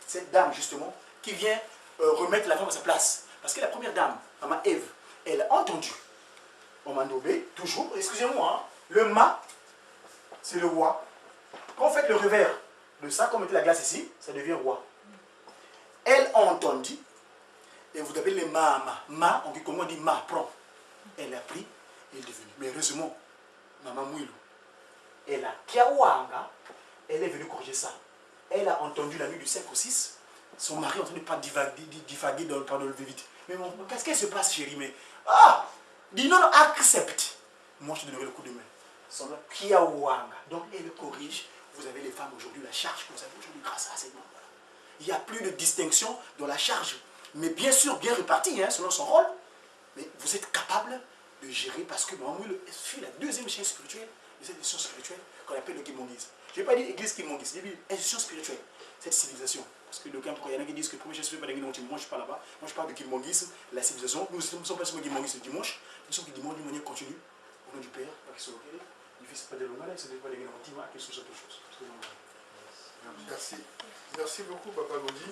cette dame justement, qui vient remettre la femme à sa place. Parce que la première dame, Maman Ève, elle a entendu, on m'a nommé, toujours, excusez-moi, hein, le mât, c'est le roi. Quand on fait le revers de ça, comme était la glace ici, ça devient roi. Elle a entendu, et vous appelez les mama. Ma, comment on dit ma, prend. Elle a pris, elle est devenue. Mais heureusement, Maman Mouilou, elle a Kiawanga, elle est venue corriger ça. Elle a entendu la nuit du 5 au 6, son mari est en train de pas divaguer dans le vite. Mais qu'est-ce qui se passe, chérie? Mais, dis non, accepte. Moi, je te donnerai le coup de main. Son nom, Kiawanga. Donc, elle corrige. Vous avez les femmes aujourd'hui, la charge que vous avez aujourd'hui grâce à ces membres. Il n'y a plus de distinction dans la charge. Mais bien sûr, bien répartie, hein, selon son rôle. Mais vous êtes capable de gérer parce que Maman Mouilou fut la deuxième chaîne spirituelle de cette institution spirituelle qu'on appelle le Kimonguisme. Je n'ai pas dit église Kimonguisme, j'ai dit institution spirituelle, cette civilisation. Parce que d'aucuns, il y en a qui disent que pour moi, je ne suis pas dimanche, je ne suis pas là-bas. Moi, je parle de Kimonguisme, la civilisation. Nous ne sommes pas sur le Kimonguisme dimanche, nous sommes dimanche d'une manière continue. Au nom du Père, qui soit auquel, du Fils, pas de l'Homme, et ce n'est pas des guérantiments, qui sont autre chose. Merci. Merci beaucoup, Papa Gaudi.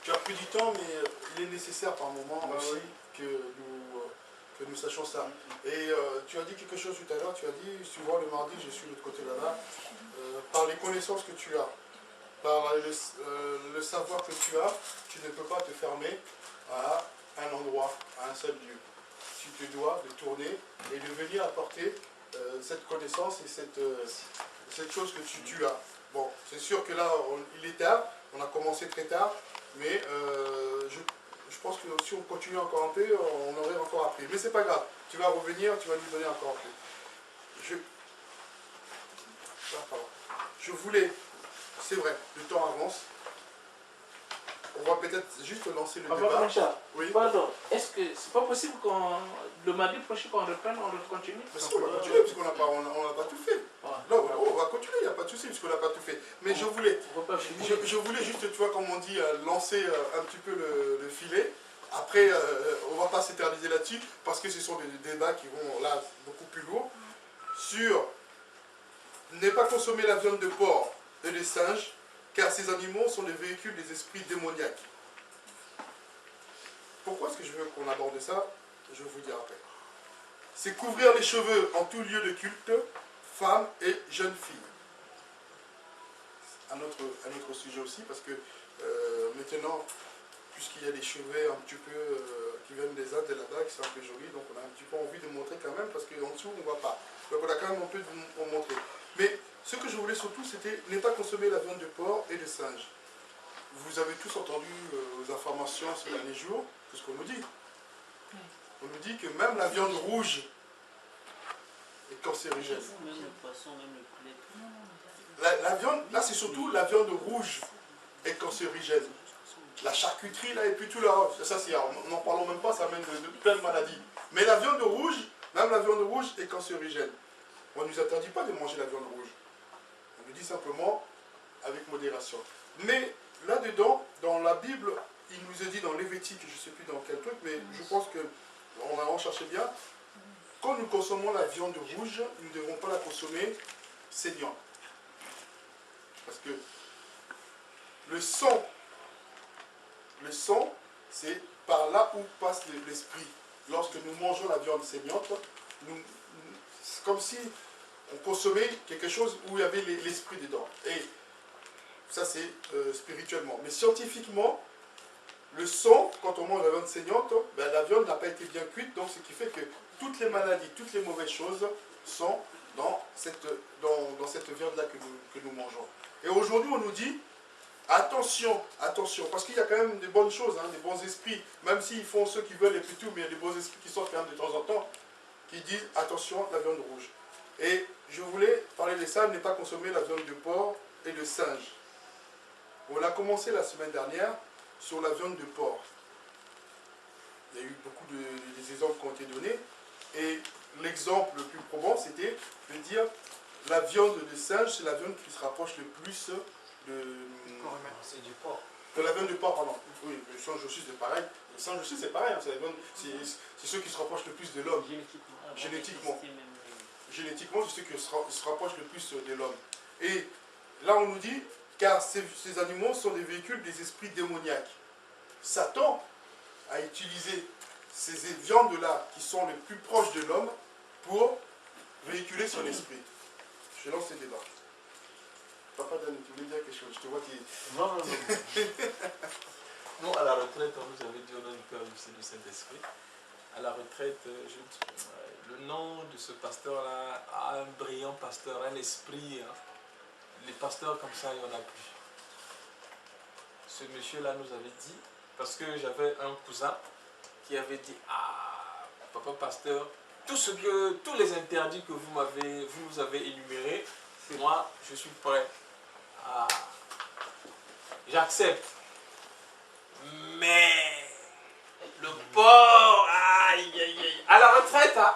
Tu as pris du temps, mais il est nécessaire par moment aussi que nous sachions ça. Et tu as dit quelque chose tout à l'heure, tu as dit, souvent le mardi, je suis de l'autre côté là-bas, par les connaissances que tu as, par le savoir que tu as, tu ne peux pas te fermer à un endroit, à un seul lieu. Tu te dois de tourner et de venir apporter cette connaissance et cette chose que tu as. Bon, c'est sûr que là, il est tard, on a commencé très tard, mais je pense que si on continue encore un peu, on aurait encore appris. Mais c'est pas grave, tu vas revenir, tu vas nous donner encore un peu. Je voulais, c'est vrai, le temps avance. On va peut-être juste lancer le débat. Oui. Pardon, est-ce que c'est pas possible qu'on le mardi prochain qu'on reprenne, on continue? Parce qu'on va continuer, parce qu'on n'a pas tout fait. Non, on va continuer, il n'y a pas de souci, parce qu'on n'a pas tout fait. Mais je voulais juste, tu vois, comme on dit, lancer un petit peu le filet. Après, on ne va pas s'éterniser là-dessus, parce que ce sont des débats qui vont là beaucoup plus lourds. Sur ne pas consommer la viande de porc et de singe, car ces animaux sont les véhicules des esprits démoniaques. Pourquoi est-ce que je veux qu'on aborde ça? Je vais vous dire après. C'est couvrir les cheveux en tout lieu de culte, femmes et jeunes filles. Un autre sujet aussi, parce que maintenant, puisqu'il y a des cheveux un petit peu qui viennent des Indes et là-bas, qui sont un peu jolis, donc on a un petit peu envie de montrer quand même, parce qu'en dessous, on ne voit pas. Donc on a quand même un peu de montrer. Mais ce que je voulais surtout, c'était ne pas consommer la viande de porc et de singe. Vous avez tous entendu aux informations ces derniers jours, c'est ce qu'on nous dit. On nous dit que même la viande rouge est cancérigène. La viande, là c'est surtout la viande rouge est cancérigène. La charcuterie là et puis tout là, ça c'est, n'en parlons même pas, ça mène de plein de maladies. Mais la viande rouge, même la viande rouge est cancérigène. On ne nous interdit pas de manger la viande rouge. On nous dit simplement avec modération. Mais là-dedans, dans la Bible, il nous est dit dans Lévitique, je ne sais plus dans quel truc, mais je pense qu'on a recherché bien, quand nous consommons la viande rouge, nous ne devons pas la consommer saignante. Parce que le sang, c'est par là où passe l'esprit. Lorsque nous mangeons la viande saignante, c'est comme si on consommait quelque chose où il y avait l'esprit dedans. Et ça, c'est spirituellement. Mais scientifiquement, le sang, quand on mange la viande saignante, ben, la viande n'a pas été bien cuite, donc ce qui fait que toutes les maladies, toutes les mauvaises choses sont dans cette viande-là que nous mangeons. Et aujourd'hui, on nous dit, Attention, attention, parce qu'il y a quand même des bonnes choses, hein, des bons esprits, même s'ils font ceux qui veulent et puis tout, mais il y a des bons esprits qui sortent quand même de temps en temps, qui disent attention, la viande rouge. Et je voulais parler de ça, ne pas consommer la viande de porc et de singe. On a commencé la semaine dernière sur la viande de porc. Il y a eu beaucoup d'exemples qui ont été donnés, et l'exemple le plus probant, c'était de dire la viande de singe, c'est la viande qui se rapproche le plus c'est du porc. De la viande de porc, pardon. Oui, le singe aussi c'est pareil. Le singe aussi c'est pareil, hein, c'est ceux qui se rapprochent le plus de l'homme. Génétiquement. Génétiquement, c'est ceux qui se rapprochent le plus de l'homme. Et là on nous dit, car ces animaux sont des véhicules des esprits démoniaques. Satan a utilisé ces viandes-là qui sont les plus proches de l'homme pour véhiculer son esprit. Je lance le débat. Papa Dani, tu voulais dire quelque chose? Je te vois qui... Non. Nous, à la retraite, on nous avait dit au nom du Père, du Fils et du Saint-Esprit. À la retraite, le nom de ce pasteur-là, un brillant pasteur, un esprit. Hein. Les pasteurs comme ça, il n'y en a plus. Ce monsieur-là nous avait dit, parce que j'avais un cousin qui avait dit, ah, papa pasteur, tous les interdits que vous nous avez énumérés, moi, je suis prêt. Ah, j'accepte. Mais le porc, aïe, aïe, aïe. À la retraite, hein,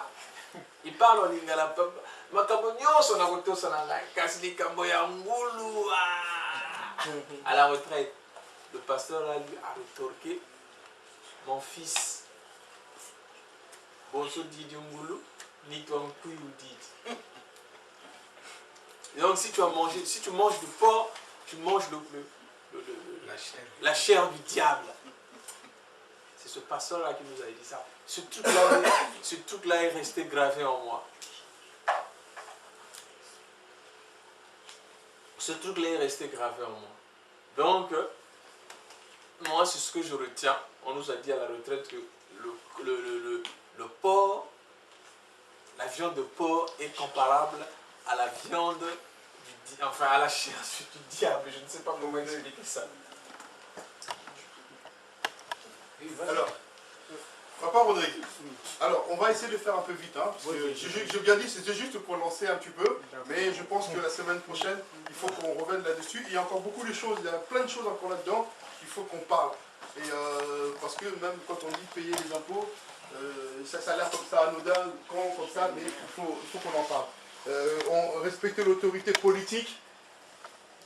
il parle en lingala. À la retraite, le pasteur là, lui a rétorqué, mon fils, bonso Didi Ngulu, ni toi ou Didi. Et donc si tu manges du porc, tu manges la chair du diable. C'est ce pasteur-là qui nous a dit ça. Ce truc-là est resté gravé en moi. Ce truc-là est resté gravé en moi. Donc, moi, c'est ce que je retiens. On nous a dit à la retraite que le porc, la viande de porc est comparable à la viande à la chair du diable. Je ne sais pas comment expliquer ça. Alors, Papa Rodrigue, alors on va essayer de faire un peu vite, hein, parce que j'ai bien dit, c'était juste pour lancer un petit peu, mais je pense que la semaine prochaine, il faut qu'on revienne là-dessus. Il y a encore beaucoup de choses, il y a plein de choses encore là-dedans, il faut qu'on parle. Et parce que même quand on dit payer les impôts, ça a l'air comme ça anodin, comme ça, mais il faut qu'on en parle. Respecter l'autorité politique,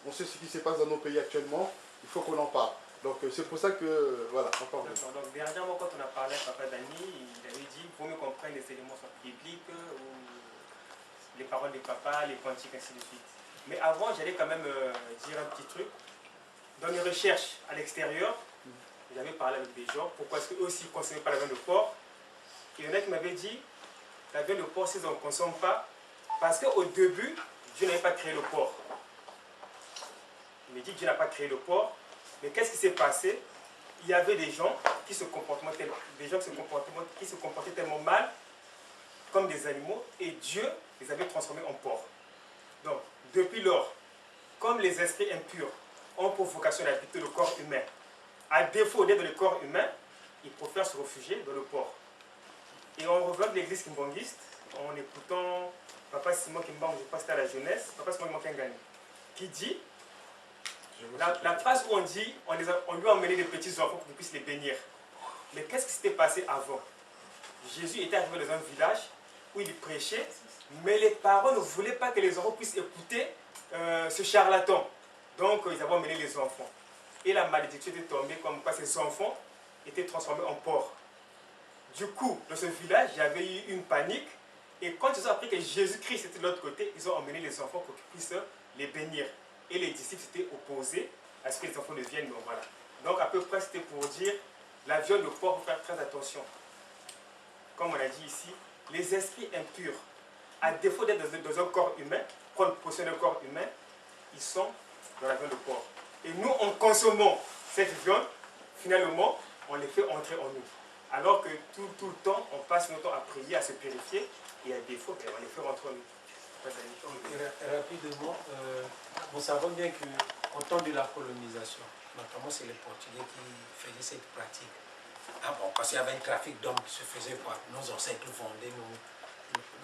on sait ce qui se passe dans nos pays actuellement, il faut qu'on en parle. Donc c'est pour ça que, voilà, encore. Donc dernièrement, quand on a parlé à Papa Dani, il avait dit qu'il faut mieux qu'on prenne les éléments bibliques, ou les paroles de Papa, les cantiques, ainsi de suite. Mais avant, j'allais quand même dire un petit truc. Dans mes recherches à l'extérieur, j'avais parlé avec des gens, pourquoi est-ce qu'eux aussi ne consommaient pas la viande de porc. Il y en a qui m'avaient dit, la viande de porc, si on ne consomme pas, parce qu'au début, Dieu n'avait pas créé le porc. Il me dit que Dieu n'a pas créé le porc. Mais qu'est-ce qui s'est passé? Il y avait des gens qui se comportaient tellement mal, comme des animaux, et Dieu les avait transformés en porcs. Donc, depuis lors, comme les esprits impurs ont pour vocation d'habiter le corps humain, à défaut d'être dans le corps humain, ils préfèrent se réfugier dans le porc. Et on revient de l'église kimbanguiste, en écoutant Papa Simon Kimbang, je crois que c'était à la jeunesse, Papa Simon Kimbang, qui dit, la phrase où on dit, on lui a emmené des petits enfants pour qu'ils puissent les bénir. Mais qu'est-ce qui s'était passé avant? Jésus était arrivé dans un village où il prêchait, mais les parents ne voulaient pas que les enfants puissent écouter ce charlatan. Donc ils avaient emmené les enfants. Et la malédiction était tombée comme quoi ces enfants étaient transformés en porcs. Du coup, dans ce village, il y avait eu une panique. Et quand ils ont appris que Jésus-Christ était de l'autre côté, ils ont emmené les enfants pour qu'ils puissent les bénir. Et les disciples s'étaient opposés à ce que les enfants deviennent. Donc, voilà. Donc à peu près c'était pour dire, la viande de porc, il faut faire très attention. Comme on a dit ici, les esprits impurs, à défaut d'être dans un corps humain, prendre possession d'un corps humain, ils sont dans la viande de porc. Et nous, en consommant cette viande, finalement, on les fait entrer en nous. Alors que tout le temps, on passe notre temps à prier, à se purifier, et à défaut, on les fait rentrer en nous. Rapidement, nous savons bien que au temps de la colonisation, notamment c'est les Portugais qui faisaient cette pratique. Ah bon, parce qu'il y avait un trafic d'hommes qui se faisait par nos ancêtres vendaient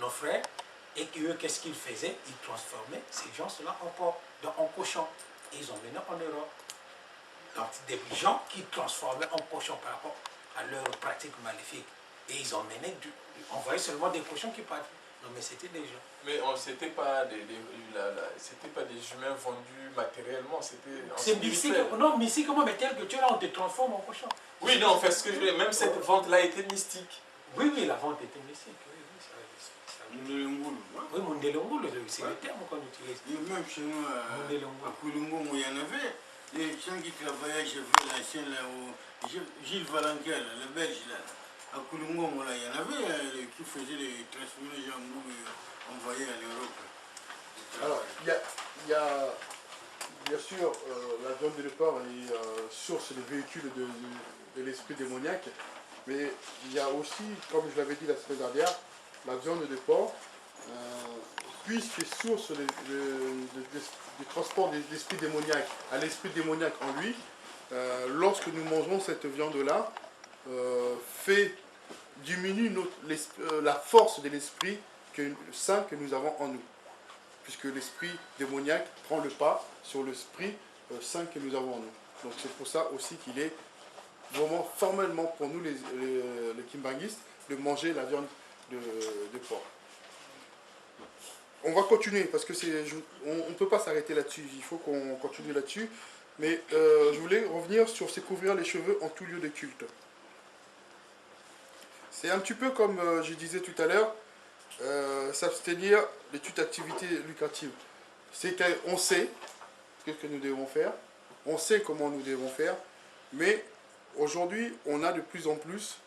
nos frères, et qu'eux, qu'est-ce qu'ils faisaient? Ils transformaient ces gens-là en porc, en cochon, et ils emmenaient en Europe. Donc des gens qui transformaient en cochon par rapport à leur pratique maléfique, et ils emmenaient on voyait seulement des cochons qui partaient. Non mais c'était des gens. Mais c'était pas des humains vendus matériellement, c'était... C'est mystique, non, mystiquement, mais tel que tu es là, on te transforme en cochon. Oui, non, en fait, ce que je veux dire, même cette vente-là était mystique. Oui, oui, la vente était mystique. Oui, Mondelongolo, c'est le terme qu'on utilise. Et même chez nous, à Koulungo, il y en avait. Les gens qui travaillaient, j'ai vu l'ancien là, Gilles Valenquel, le Belge là. À Koulungo, il y en avait qui faisaient les transformer les gens envoyés à l'Europe. Alors, il y a bien sûr la viande de porc est source des véhicules de l'esprit démoniaque, mais il y a aussi, comme je l'avais dit la semaine dernière, la viande de porc, puisque source du transport de l'esprit démoniaque à l'esprit démoniaque en lui, lorsque nous mangeons cette viande-là, fait diminuer la force de l'esprit saint que nous avons en nous. Puisque l'esprit démoniaque prend le pas sur l'esprit saint que nous avons en nous. Donc c'est pour ça aussi qu'il est vraiment formellement pour nous les kimbanguistes de manger la viande de porc. On va continuer parce que on ne peut pas s'arrêter là-dessus, il faut qu'on continue là-dessus. Mais je voulais revenir sur se couvrir les cheveux en tout lieu de culte. C'est un petit peu comme je disais tout à l'heure, s'abstenir de toute activité lucrative. C'est qu'on sait ce que nous devons faire, on sait comment nous devons faire, mais aujourd'hui, on a de plus en plus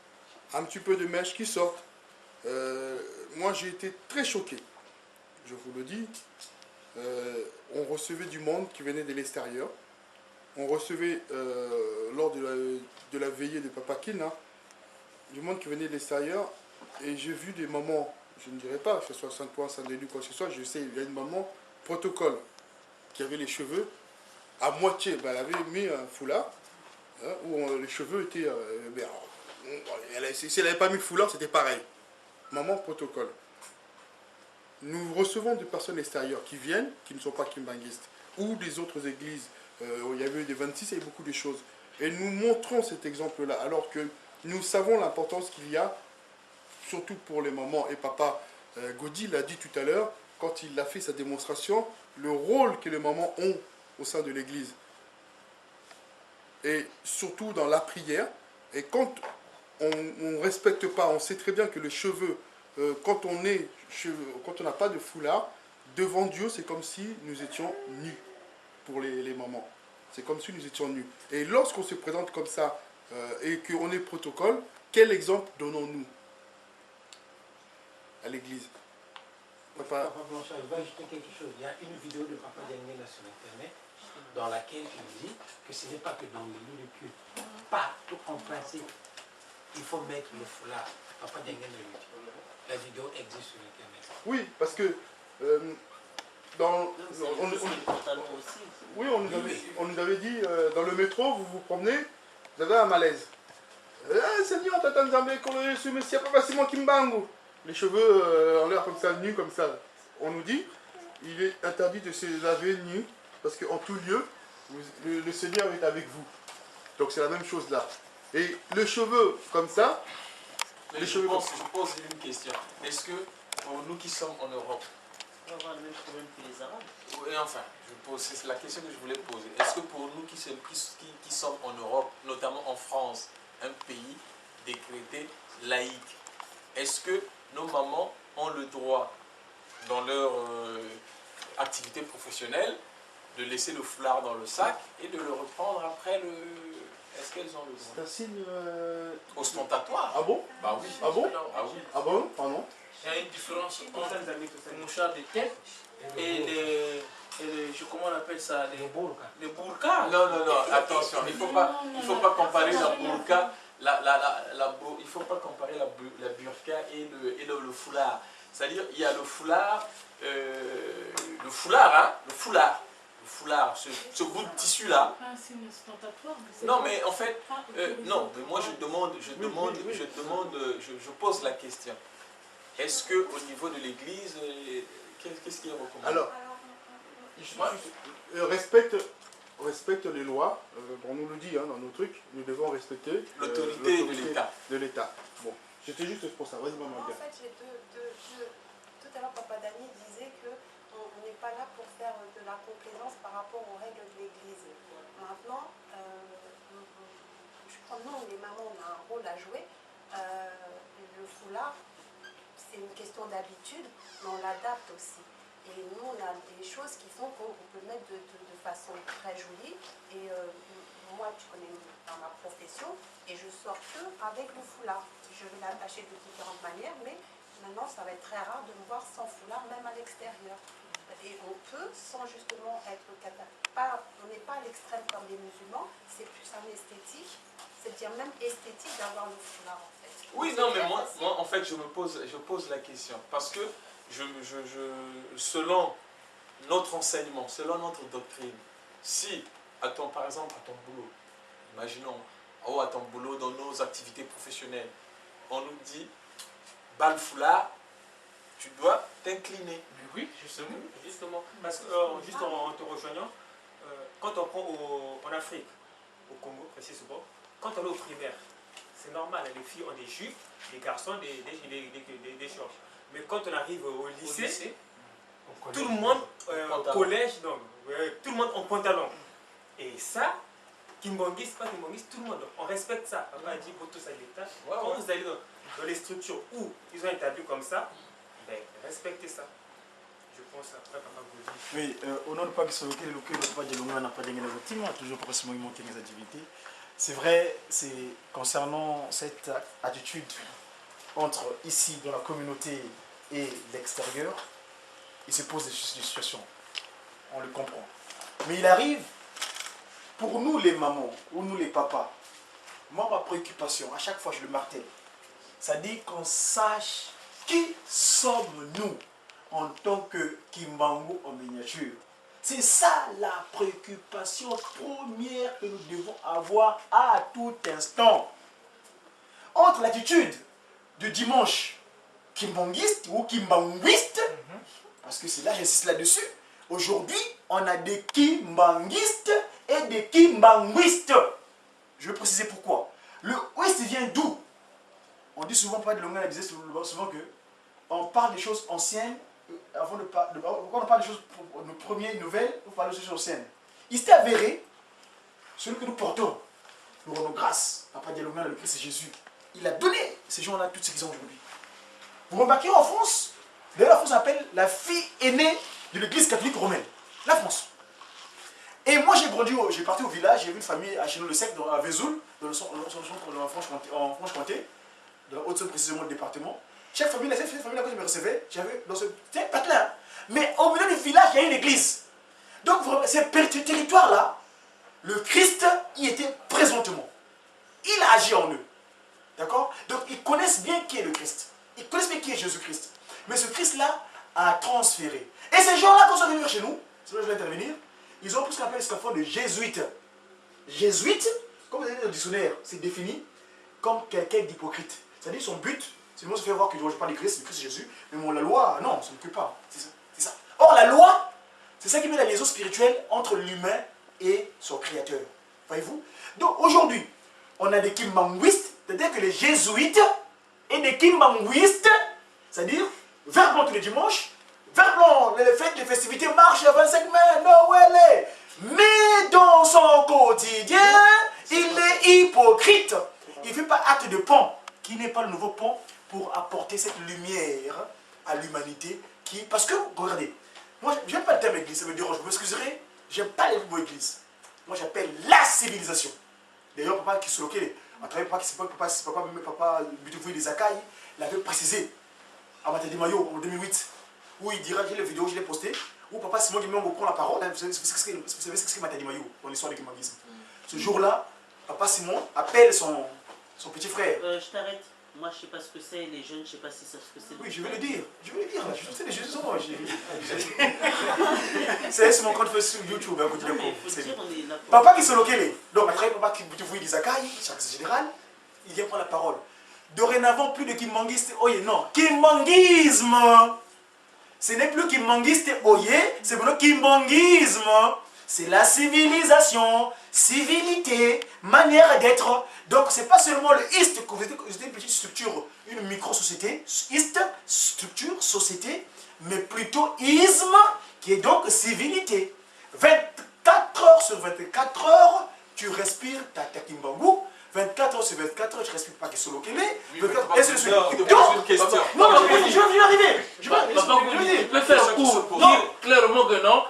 un petit peu de mèches qui sortent. Moi, j'ai été très choqué, je vous le dis. On recevait du monde qui venait de l'extérieur. On recevait, lors de la veillée de Papa Kina, du monde qui venait de l'extérieur. Et j'ai vu des mamans, je ne dirais pas, que ce soit Saint-Ouen, Saint-Denis, quoi que ce soit, je sais, il y a une maman protocole qui avait les cheveux à moitié. Ben, elle avait mis un foulard, hein, où les cheveux étaient... si elle n'avait pas mis le foulard, c'était pareil. Maman protocole. Nous recevons des personnes extérieures qui viennent, qui ne sont pas kimbanguistes, ou des autres églises. Il y avait eu des 26, il y avait beaucoup de choses. Et nous montrons cet exemple-là, alors que nous savons l'importance qu'il y a, surtout pour les mamans et papa. Gaudi l'a dit tout à l'heure, quand il a fait sa démonstration, le rôle que les mamans ont au sein de l'église. Et surtout dans la prière. Et quand on ne respecte pas, on sait très bien que les cheveux, quand on n'a pas de foulard, devant Dieu, c'est comme si nous étions nus pour les mamans. C'est comme si nous étions nus. Et lorsqu'on se présente comme ça et qu'on est protocole, quel exemple donnons-nous à l'église? Papa Blanchard, il va ajouter quelque chose. Il y a une vidéo de Papa Dianguena sur Internet dans laquelle il dit que ce n'est pas que dans les lieux de culte. Partout en principe, il faut mettre le foulard. Papa Dianguena le dit. La vidéo existe sur Internet. Oui, parce que on nous avait dit, dans le métro, vous vous promenez, vous avez un malaise. Seigneur, t'attends que ce monsieur pas facilement Kimbangu. Les cheveux en l'air comme ça, nus comme ça. On nous dit, il est interdit de se laver nus, parce qu'en tout lieu, le Seigneur est avec vous. Donc c'est la même chose là. Et le cheveu comme ça, mais je pose une question. Est-ce que pour nous qui sommes en Europe, on va avoir le même problème que les Arabes? Et enfin, c'est la question que je voulais poser. Est-ce que pour nous qui sommes en Europe, notamment en France, un pays décrété laïque, est-ce que nos mamans ont le droit, dans leur activité professionnelle, de laisser le foulard dans le sac et de le reprendre après le... Est-ce qu'elles ont le droit? C'est un signe... ostentatoire. Ah bon? Bah oui. Ah bon? Ah oui. Ah bon? Pardon? Il y a une différence entre le mouchard de tête et comment on appelle ça? Les burkas. Non, attention, il ne faut pas comparer la burka, il faut pas comparer la burqa et le foulard. C'est-à-dire, il y a le foulard, foulard, ce bout de tissu-là. Pas un signe ostentatoire, mais c'est Non, pas- mais en fait, pas non, mais moi je pose la question. Est-ce que au niveau de l'Église, qu'est-ce qui est recommandé? Alors, respecte les lois. On nous le dit dans nos trucs, nous devons respecter l'autorité de l'État. Bon, c'était juste pour ça. Vas-y, maman. En fait, j'ai tout à l'heure, Papa Dani disait qu'on n'est pas là pour faire de la complaisance par rapport aux règles de l'Église. Maintenant, je crois que nous, les mamans, on a un rôle à jouer. Le foulard, c'est une question d'habitude, mais on l'adapte aussi. Et nous, on a des choses qui font qu'on peut mettre de façon très jolie. Et moi, tu connais dans ma profession, et je sors que avec le foulard. Je vais l'attacher de différentes manières, mais maintenant, ça va être très rare de me voir sans foulard, même à l'extérieur. Et on peut, sans justement être on n'est pas à l'extrême comme les musulmans, c'est plus un esthétique, c'est-à-dire même esthétique d'avoir le foulard en fait. Oui, non, mais moi en fait, je pose la question parce que selon notre enseignement, selon notre doctrine, si, par exemple, à ton boulot, imaginons, à ton boulot, dans nos activités professionnelles, on nous dit, bas le foulard, tu dois t'incliner. Oui, justement. Parce que, juste en te rejoignant, quand on prend en Afrique, au Congo précisément, quand on est au primaire, c'est normal, les filles ont des jupes, les garçons des shorts. Mais quand on arrive au lycée, tout le monde, au collège, donc, tout le monde en pantalon. Et ça, Kimbangis, pas Kimbangis, tout le monde. On respecte ça. On a dit pour tous à l'État. Quand vous allez dans les structures où ils ont établi comme ça, ben, respectez ça. Je pense après Papa Gaudi. Oui, au nom de pas que ce lequel pas de l'Union n'a pas de toujours progressivement monter les activités. C'est vrai, c'est concernant cette attitude entre ici dans la communauté et l'extérieur, il se pose des situations. On le comprend. Mais il arrive, pour nous les mamans ou nous les papas, moi ma préoccupation, à chaque fois je le martèle, ça dit qu'on sache qui sommes-nous en tant que Kimbangu en miniature. C'est ça la préoccupation première que nous devons avoir à tout instant. Entre l'attitude du dimanche kimbanguiste ou kimbanguiste, parce que c'est là, j'insiste là-dessus, aujourd'hui, on a des kimbanguistes et des kimbanguistes. Je vais préciser pourquoi. Le ouest vient d'où? On dit souvent, pas de Longa disait souvent que on parle des choses anciennes, avant de quand on parle des choses, nos premières nouvelles, on parle des choses anciennes. Il s'est avéré, celui que nous portons, nous rendons grâce, Papa Dialonga, le Christ Jésus, il a donné ces gens-là tout ce qu'ils ont aujourd'hui. Vous remarquez en France, d'ailleurs la France s'appelle la fille aînée de l'église catholique romaine, la France. Et moi j'ai parti au village, j'ai vu une famille à Chinon-le-Sec, à Vesoul, dans le centre en Franche-Comté, dans la Haute-Saône précisément le département. Chaque famille, la famille là, quand je me recevais, j'avais dans ce patelin. Mais au milieu du village, il y a une église. Donc, ce territoire-là, le Christ y était présentement. Il a agi en eux. D'accord? Donc, ils connaissent bien qui est le Christ. Ils connaissent bien qui est Jésus-Christ. Mais ce Christ-là a transféré. Et ces gens-là, quand ils sont venus chez nous, c'est là que je vais intervenir, ils ont pris ce qu'on appelle ce qu'on de jésuite. Jésuite, comme vous avez dit dans le dictionnaire, c'est défini comme quelqu'un d'hypocrite. C'est-à-dire son but, c'est de se faire voir que je parle du Christ, le Christ Jésus, mais bon, la loi, non, ça ne peut pas. C'est ça. Or, la loi, c'est ça qui met la liaison spirituelle entre l'humain et son créateur. Voyez-vous? Donc, aujourd'hui, on a des kimbanguistes, c'est-à-dire que les jésuites et des kimbanguistes, c'est-à-dire, vers blanc tous les dimanches, vers blanc, les fêtes, les festivités marchent le 25 mai, Noël, mais dans son quotidien, il est hypocrite. Il ne fait pas acte de pont, qui n'est pas le nouveau pont pour apporter cette lumière à l'humanité parce que, regardez, moi je n'aime pas le terme église, ça me dérange, vous m'excuserez, j'aime pas les mots église. Moi j'appelle la civilisation. D'ailleurs, papa qui se loquait, à travers papa Butoufouille des Akai, il avait précisé à Matadi Mayo en 2008, où il dira, j'ai les vidéos, je l'ai posté, où papa Simon Guimon prend la parole, vous savez ce qu'est Matadi Mayo dans l'histoire du kimangisme. Ce jour-là, papa Simon appelle son petit frère. Je t'arrête. Moi, je sais pas ce que c'est, les jeunes, je sais pas si c'est ce que c'est. Oui, je vais le dire. Je vais le dire. Je sais les jeux sont. C'est mon compte sur YouTube. Papa qui se loquait. Donc, après, papa qui vous dit Zakai, c'est général, il vient prendre la parole. Dorénavant, plus de kimbanguiste. Oh, non. Kimbanguisme. Ce n'est plus kimbanguiste, oye, c'est maintenant kimbanguisme. C'est la civilisation, civilité, manière d'être. Donc, ce n'est pas seulement le IST, que vous êtes une petite structure, une micro-société, IST, structure, société, mais plutôt isme, qui est donc civilité. 24 heures sur 24 heures, tu respires ta kimbangu. 24 heures sur 24 heures, je ne respecte pas Kessolo Kele. Et c'est le Non, je vais y arriver. Tu peux faire court, dire clairement que non,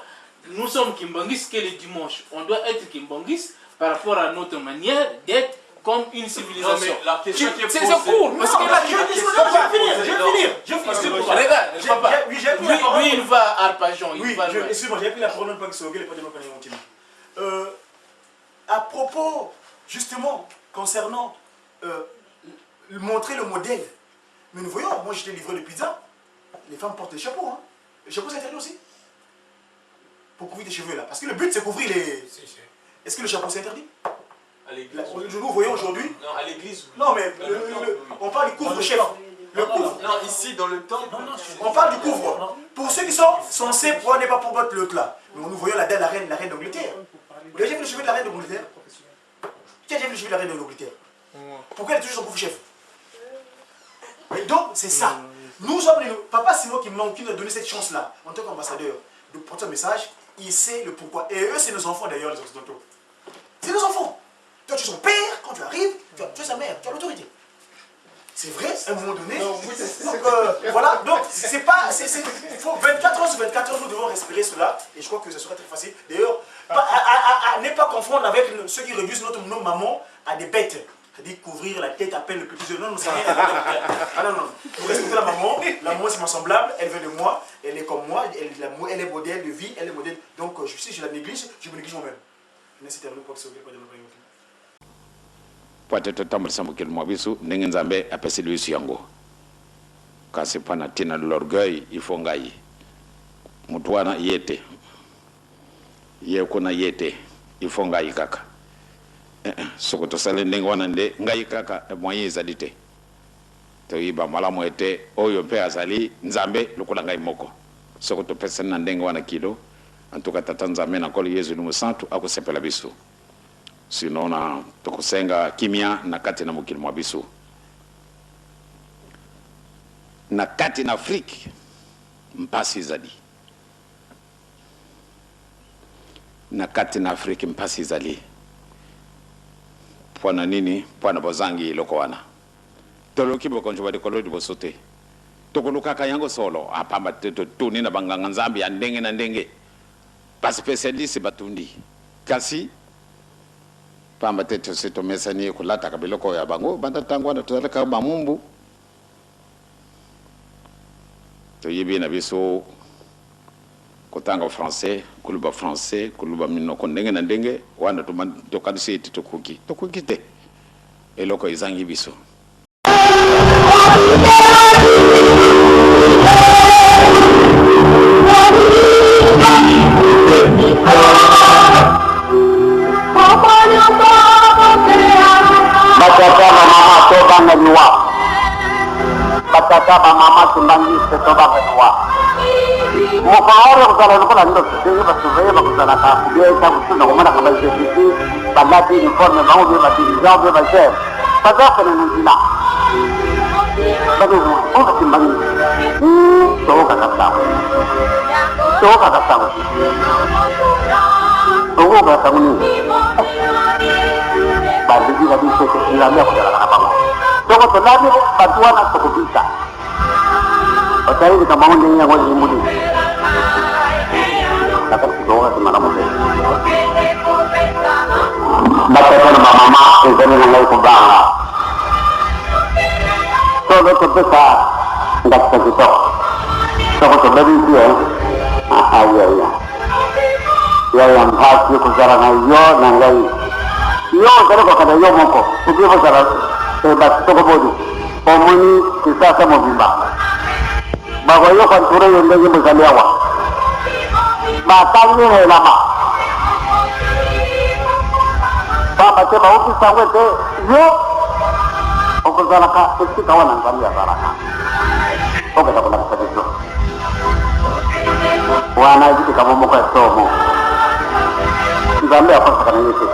nous sommes kimbanguistes que le dimanche. On doit être kimbanguistes par rapport à notre manière d'être comme une civilisation. Non, mais la question qui est posée... C'est court, parce que là, je vais finir. Regarde, lui, il va à Arpajon. Oui, excuse-moi, j'ai pris la parole pas Kessolo Kele, pas de mon à propos, justement, concernant montrer le modèle. Mais nous voyons, moi j'étais livré de pizza, les femmes portent des chapeaux. Hein. Les chapeaux c'est interdit aussi. Pour couvrir tes cheveux là. Parce que le but c'est couvrir les... Est-ce que le chapeau c'est interdit? À l'église. Nous voyons aujourd'hui... Non, à l'église. Non, mais on parle du couvre-chef. Le couvre. Non, ici dans le temple. On parle du couvre. Pour ceux qui sont censés pour n'est pas pour battre l'autre là. Nous voyons la reine d'Angleterre. Vous avez déjà vu le cheveu de la reine d'Angleterre? Qui a déjà vu le cheveu de la reine d'Angleterre? Pourquoi elle est toujours son couvre-chef? Et donc, c'est ça. Nous sommes les... Papa Simon qui nous a donné cette chance-là, en tant qu'ambassadeur, de porter un message, il sait le pourquoi. Et eux, c'est nos enfants d'ailleurs, les Occidentaux. C'est nos enfants. Toi, tu es son père, quand tu arrives, tu es sa mère, tu as l'autorité. C'est vrai, à un moment donné. Voilà, donc, c'est pas... Il faut 24 heures sur 24 heures, nous devons respirer cela, et je crois que ce sera très facile. D'ailleurs, ne pas confondre avec ceux qui réduisent nos mamans à des bêtes. C'est-à-dire couvrir la tête à peine le petit. Non, c'est rien. Ah non, non. Vous respectez la maman c'est ma semblable, elle vient de moi, elle est comme moi, elle est modèle de vie, elle est modèle. Donc, si je la néglige, je me néglige moi-même. C'est terminé pour que ça ne soit pas de peut-être tamar sambukel mo bisu ndenge nzambe apesi luisu yango kasi pana tina l'orgueil il faut ngai mutu wana yete ye kuna yete il faut ngai kaka sokoto sale ndenge wana nde ngai kaka moyen ezali te to yiba malamu ete oyo mpe azali nzambe lokola ngai moko sokoto pesa na ndenge wana kilo en tout cas tata nzambe na kolo yesu lumu santu akusepela bisu sinon na tokosenga kimia na kati na mokili mwa biso na kati na Afrique mpasi ezali na kati na Afrique mpasi ezali pwana nini pwana bozangi eloko wana toloki bokonjo bade kolodi bosote tokolukaka yango solo apamba tuni na banganga nzambi ya ndenge na ndenge ba spécialiste batundi kasi pamba tete sito mesani kulata kabiloko ya bango banda tangwana tuzaleka mamumbu to yibi na biso kotanga français kuluba minoko ndenge na ndenge wana to kadisi tukuki te eloko izangi biso Batata mama kimbangi setoba benwa mukawara kuzala nkola ndo sisi basuveye bakuzala ka kubye ta kusuna komana kaba sisi balati uniforme bango be batirizaw be basher bazaka na nzila bago on kimbangi toka kasawa toka samuni baziki babi sese ilamia kuzala kana bango toko tolani batuana tokubisa otari kama onde ya ngozi mudi lakini kidogo kama mmoja bataka mama ezani na ngai kubanga todo topesa ndakita kito toko tobabi pia ya mpasi kuzara na yo na ngai yo ndako kada yo moko kubivo zara basi toko bodu omuni kisasa mobimba bagoyo konture yende muzaliawa batangi helama baba te bauki sangwete yo okuzalaka esika wana nzambe azalaka okeza kulakisa biso wana ekitika bomoko ya somo nzambe akosaka na ye te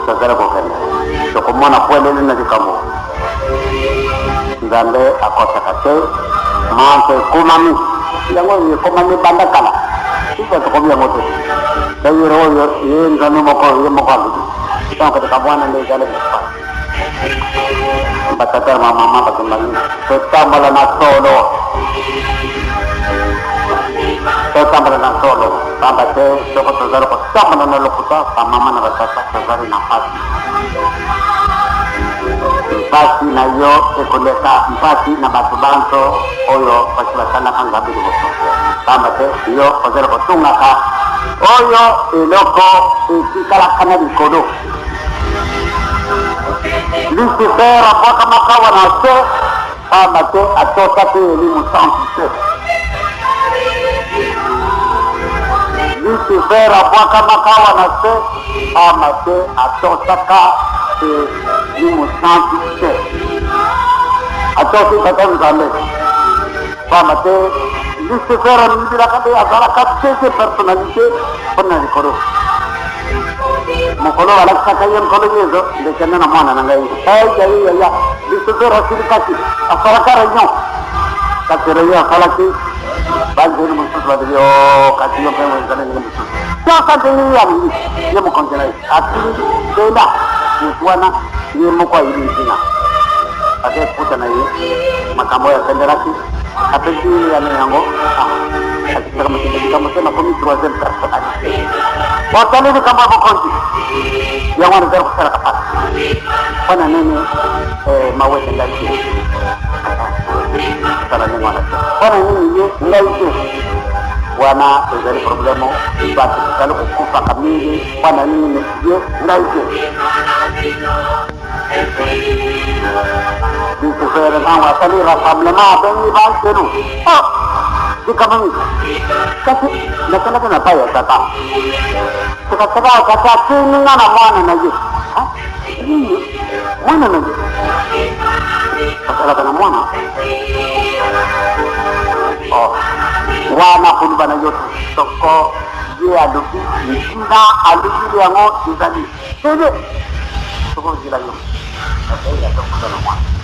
tozala kokende tokomona pweleli na likambo nzambe akosaka te manto ekomami yango ekomami banda kala sika tokomi yango te tayiro oyo ye nzambe moko ye moko aludi donc tokamwana nde ezali mofa batata mamama bakimbani totambola na solo totambola na solo pamba te soko tozali kotambola na lokuta bamama na batata tozali na mpasi mpasi na yo ekoleka mpasi na bato banso oyo basi basalaka nzambe liboso pamba te yo ozali kotungaka oyo eloko etikalaka na likolo Lucifer abwaka makawa na se pamba te atosa te elimu santi te Lucifer abwaka makawa na se pamba te atosaka elimu santi te atosi kaka nzambe pamba te Lucifer anibilaka te azalaka tete personnalité mpona likolo mokolo balakisaka ye nkolo yezo ndekende na mwana na ngai ayayaya Lucifer asilikaki asalaka réunion kasi réunion asalaki banzeli mosusu badeli o kasi yo mpe ezalenge mosusu tiosante ye yalingi ye mokonzi na ye asili tenda motu wana ye moko ayili ntina ate efuta na ye makambo oyo asendelaki apesi yane yango akisaka mosika motema komi troisième personnalité otali likambo ya mokonzi yango wana ezali kosalaka pasi mpona nini mawete ngai te sala ndenge wana te mpona nini ye ngai te wana ezali problemo bato ezali kokufaka mingi mpona nini ye ngai te Lucifer nango asali rassemblement abengi bankelu likambo mingi kasi nasalaka na pai ya tata tukasaka tata akininga na mwana na ye nini mwana na ye asalaka na mwana wana kuluba na yo toko ye alubi ntina alubili yango ezali tebe tokozila yo asaila tokuta na mwana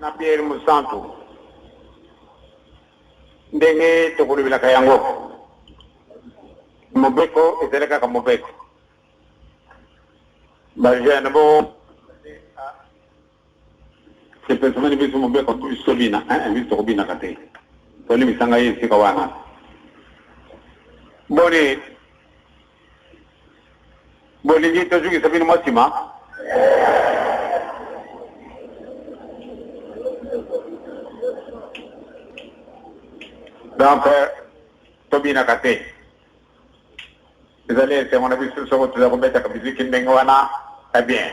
na Pierre Musantu ndenge tokulubilaka yango mobeko ezali kaka mobeko bajene bo sepesomani biso mobeko biso bina biso tokobinaka te tolimisanga ye esika wana bolingi tozwikisa bino mwa nsima donc tobinaka te ezali esengo na biso soko toza kobetaka biziki ndenge wana bien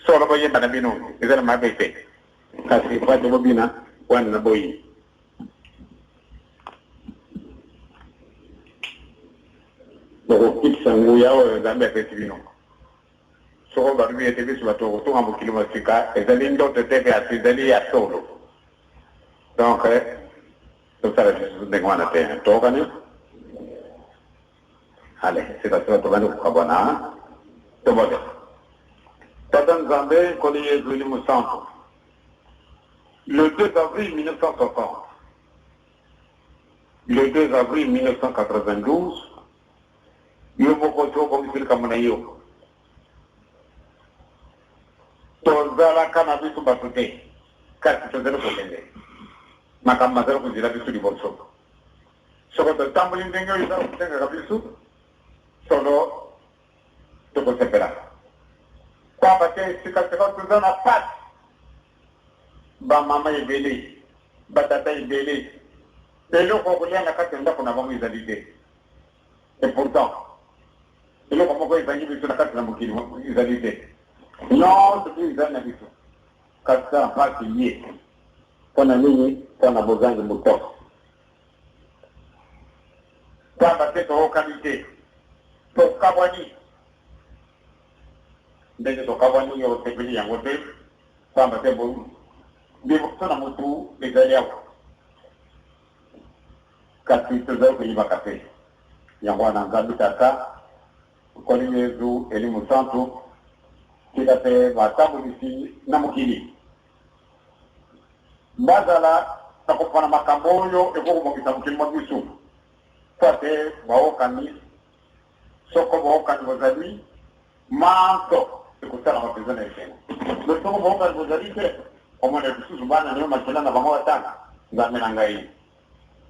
solo boyemba na bino ezali mabe te kasi pate bobina wana na boyi bokokitisa nguya oyo nzambe apesi bino soko balubi ete biso bato kotunga mokili mosika ezali ndoto te pe ezali ya solo donc tosala lisusu ndenge wana te tokani ale sikasika tobandi kokabwana tobode tata nzambe nkolo yezu eli mosantu le 2 avril 1960 le 2 avril 1992 yo moko tokomisili kambo na yo tozalaka na biso bato te kasi tozali kokende makambo azali kozela biso liboso soko totamboli ndenge oyo eza kotengaka biso solo tokosepela pamba te esika toza na pasi bamama ebele batata ebele eloko kolia na kati ya ndako na bango ezali te et pourtant eloko moko ezangi biso na kati na mokili ezali te nyonso te ezali na biso kasi tala mpasi ye mpona nini mpona bozangi motoso pamba te tookani te tokabwani ndenge tokabwani yo osepeli yango te pamba te biso na motu ezali awa kasi tozali koyibaka te yango wana nzambe tata okoli yezu elimu santu tika te batambolisi na mokili bazala na kopana makambo oyo ekokobongisa mokili mwa biso po te baokani soko baokani bozali manso ekosala mapenza na esengo me soko baokani bozali te omona lisusu bana na yo makela na bango batanga nzambe na ngai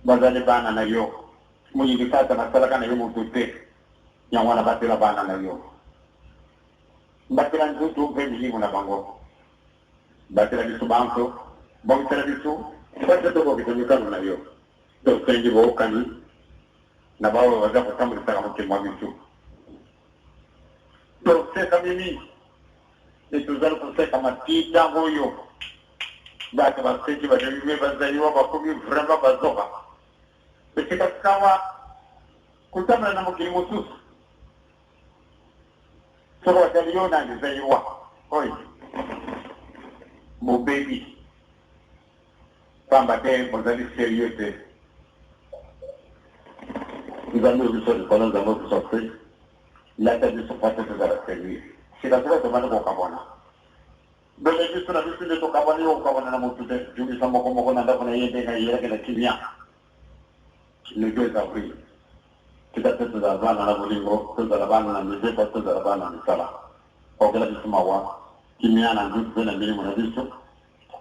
bazali bana na yo moyili kaka nasalaka na yo moto te yango wana batela bana na yo batela nzutu mpe milimo na bango batela biso banso bongisela biso bate tokokisa mikano na yo tosengi bookani na bao baza kotambulisaka mokili mwa biso toseka mimi etozali koseka matitango oyo bato baseki bademime bazaliwa bakomi vraiment bazoka esika sikawa kutambola na mokili mosusu soko bazali yo na ezaliwa oyo mobebi pamba te bozali sérieux te nzambe oyo biso likolo nzambe oyo biso fri lata biso pate tozala sérieux sika soka tobandi kokabwana bele biso na biso nde tokabwani yo kokabwana na motu te jungisa moko moko na ndako na ye nde ngai yeraki na kimia le 2 avril tika te tozala bana na bolingo tozala bana na mizeko tozala bana na misala okela biso mawa kimia na ndutu mpe na milimo na biso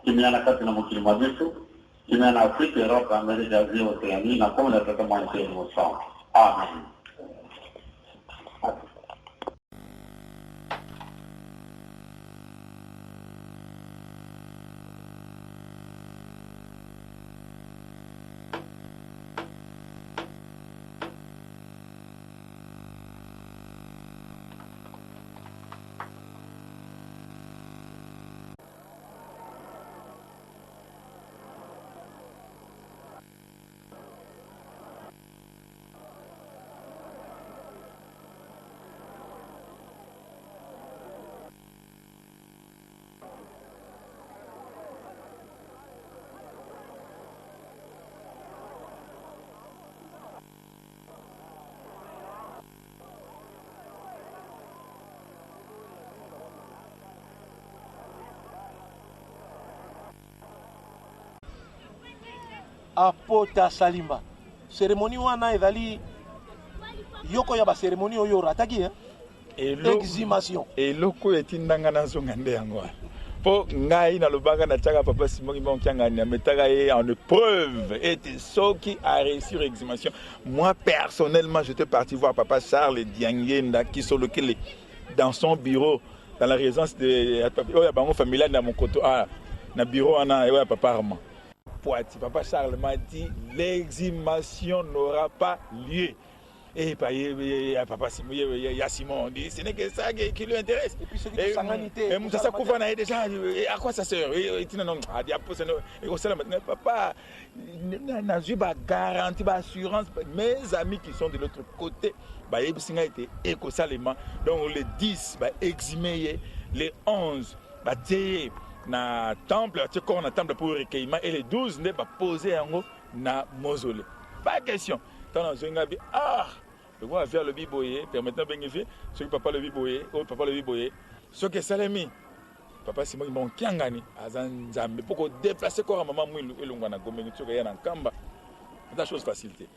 kimia na kati na mokili mwa biso kimia na afrique europe amerique asie océanie na komo na tata mwanse emosan amen. apota salimba cérémonie wana ezali yoko ya bacérémonie oyo rataki exhumation eloko etindanga nazonga nde yango po ngai nalobaka natiaka papa Simon Monkiangani ametaka ye en épreuve et soki a réussi exhumation. Moi personnellement j'étais parti voir papa Charles Diangenda qui sont localisés dans son bureau dans la résidence de bango familial na mon koto na bureau ana papa Armand. Papa Charles m'a dit l'exhumation n'aura pas lieu. Et papa Simon, il y a Simon, dit ce n'est que ça qui lui intéresse. Et puis ce qui est sanganité. Et ça couvre déjà, à quoi ça sert? Papa, j'ai pas garantie, pas assurance. Mes amis qui sont de l'autre côté, a été éco-salement. Donc le 10, exhumé, les 11, na temple, tu sais un temple pour recueillement et les 12 n'est pas posé en haut na mausolée. Pas question. Tant dans un gabi, le roi va faire le biboyer, permettant de bénéficier, ce que papa le biboyer, papa le biboyer, ce que ça l'a mis. Papa Simon il manque un gani, mais pour déplacer quoi maman mouille et l'on a gommé, tu regardes en kamba, c'est la chose facilité.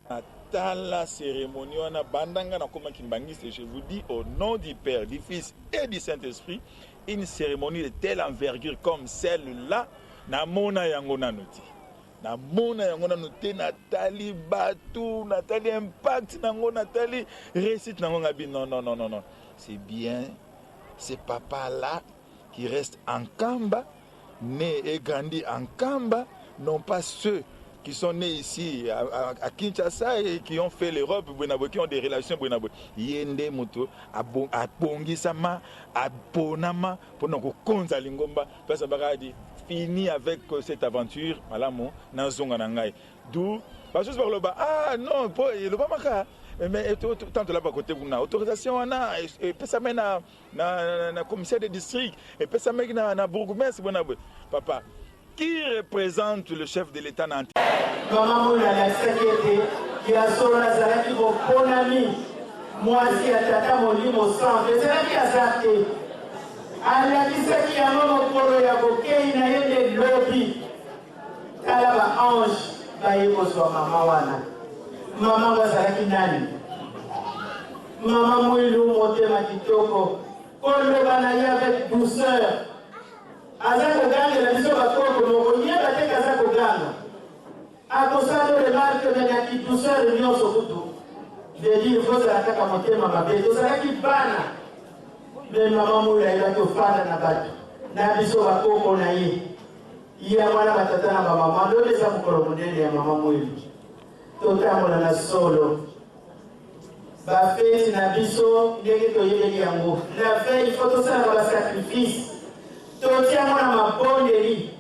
Dans la cérémonie, on a bandanga na koma kimbangiste. Je vous dis au nom du Père, du Fils et du Saint-Esprit, une cérémonie de telle envergure comme celle-là, na mona yango na noti. Na mona yango na noti, Nathalie Batou, Nathalie Impact, nango Nathalie récite nango ngabi. Non, non, non, non, non. C'est bien, ces papas-là qui restent en Kamba, nés et grandis en Kamba, non pas ceux qui sont nés ici à Kinshasa et qui ont fait l'Europe, qui ont des relations. Yende Moto, à Bongisama, à Ponama, pour nous konza lingomba, parce que fini avec cette aventure, malamo, nanzonga nangai. D'où, parce que le bas, ah non, le bas maka. Mais tant de là-bas côté vous autorisation et puis ça mène na commissaire de district et puis ça mène na bourgmestre papa. Qui représente le chef de l'État nanti? Maman Moula la sécurité qui a sauvé la Zalaki mon bon ami. Moi si à Tata Molimo centre, c'est là qui a zappé. À la liste qui a mon polo ya boké, il a eu des lobbies. Kalaba ange, baïko soit maman wana. Maman wa Zalaki nani. Maman Moulou motema kitoko. Kolo banaya avec douceur. Azako ganga la biso bakoko moko nyeba te kazako ganga akosalo remarque mais na ki douceur nyonso kutu de dire faut ça ataka motema mabe to ça ki bana mais maman moula ila to fana na bato na biso bakoko na ye ya mwana batata na maman ndo leza mukolo monene ya maman moula to tamola na solo ba feti na biso ndenge to yebeli yango la veille il faut to ça ba sacrifice. Totiamo na mabondeli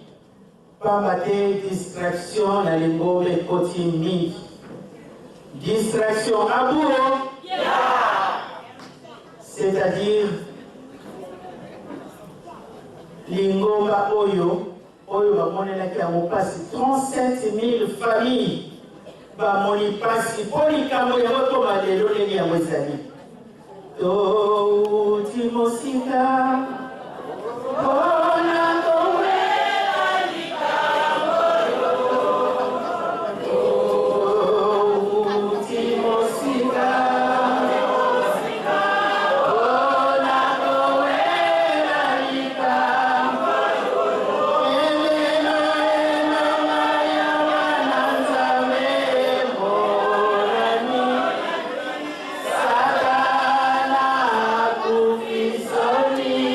pamba te distraction na lingombe koti mingi distraction abouro c'est-à-dire lingomba oyo bamonelaki yango pasi 37 000 familles bamoni pasi mpo likambo yango toma lelo ndenge yango ezali toti mosika. Sorry.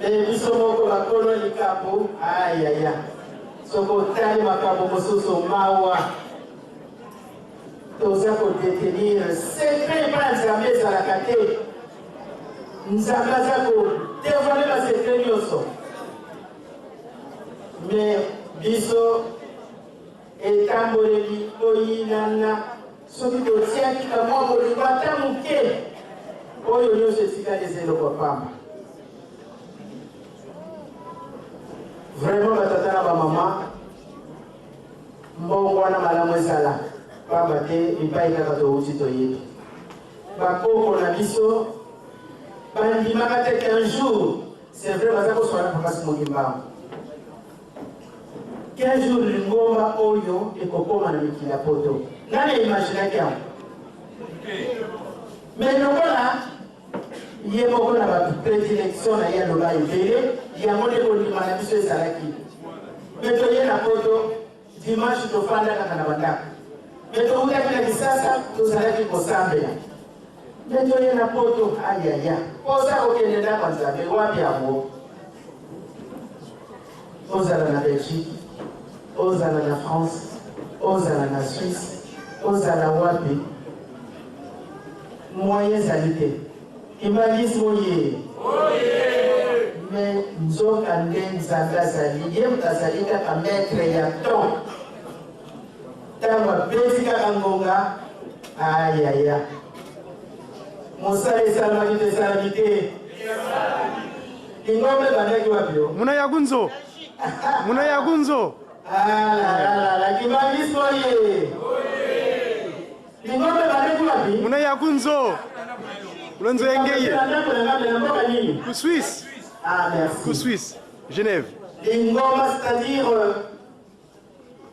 Mais biso moko bakolo likapo aïe aïe aïe. Soko tali makapo mosusu mawa. Toza ko détenir secret pas nzambe ezalaka te. Nzambe aza ko dévoiler ba secret nyonso. Mais biso etamboleli oyinana soki totiaki kamwa bolingo ata moke oyo nyonso etikali eza eloko pamba. Vraiment batata na bamama mbongo wana malamu ezala pamba te epai kaka touti toyebi. Bakoko na biso bandimaka te qu'un jour c'est vrai baza koswana mpakasi mokimbango 15 jours lingomba oyo ekokoma na mikili ya poto nani imaginaki yango. Mais lokola ye moko na baprédilection na ye aloba ebele yango nde kondima na biso ezalaki. Me toye na poto dimanche tofanda kaka na bandako. Me toutaki na kisasa tozalaki kosambela. Me toye na poto ayaya oza kokende ndako nzambe wapi yango. Ozala na Belgique, ozala na France, ozala na Suisse, ozala wapi moyen ezali te. Imagine oye. Mais nzoka nde nzambe azali ye moto azali kaka maître ya temps. Ntango apesi kaka ngonga ayaya mosala esalamaki te esalami te. Lingombe bandaki wapi yo? Muna ya gunzo. Muna ya gunzo. Kimagisi oye. Lingombe bandaki wapi? Muna ya gunzo. Unanzo engeye. Ku Suisse. Ah merci. Ku Suisse. Genève. Lingomba c'est-à-dire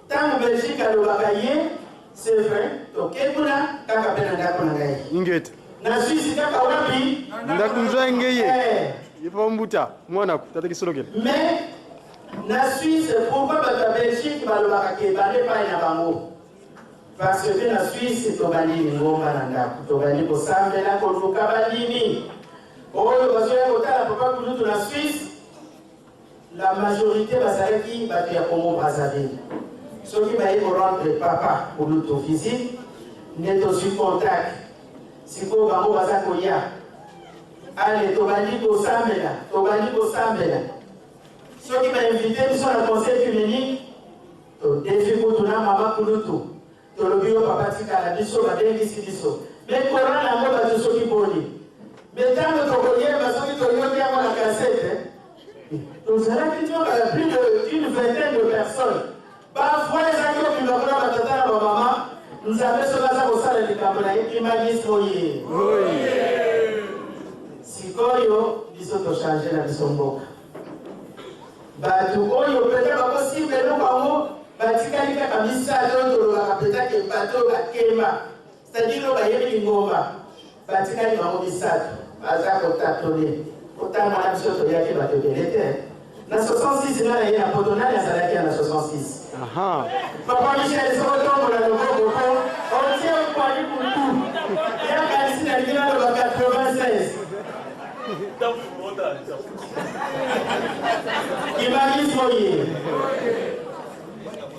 tant Belgique alobaka ye c'est vrai. OK kuna kaka pena ndako na ngai. Ingete. Na Suisse kaka wapi? Ndakunzo engeye. Yepa mbuta mwana tata kisolokele. Mais na Suisse pourquoi ba Belgique balobaka ke bale pa na bango? Parce que la Suisse tobali ngomba na ndako tobali kosambela koluka balini oyo bazoya kotala papa kulutu na Suisse la majorité bazalaki bato ya Congo Brazzaville soki baye korendre papa kulutu visite nde tozwi contact sikoyo bango baza koya ale tobali kosambela soki bainvite biso na conseil féminin todefi kutu na mama kulutu tolobi yo papa tikala biso babengisi biso me koran yango bato soki boni me ntango tokoyeba soki toyoki yango na kasete tozalaki nyoka plus d'une vingtaine de personnes bafwa ezaki obima kuna batata na bamama nzambe soki aza kosala likambo na ye imagisi oye sikoyo biso tochange na biso mboka bato oyo pete bakosimba eloko yango batikali kaka misato tolobaka petake bato bakemba c'est-à-dire bayebi lingomba batikali bango misato baza kotatone otanga na biso toyaki bato ebele te na 66 nga na ye na poto nani azalaki ya na 66 papa michel sokotombola loboko po otie okwali kutu yakalisi na lingina loba 96 imagine oye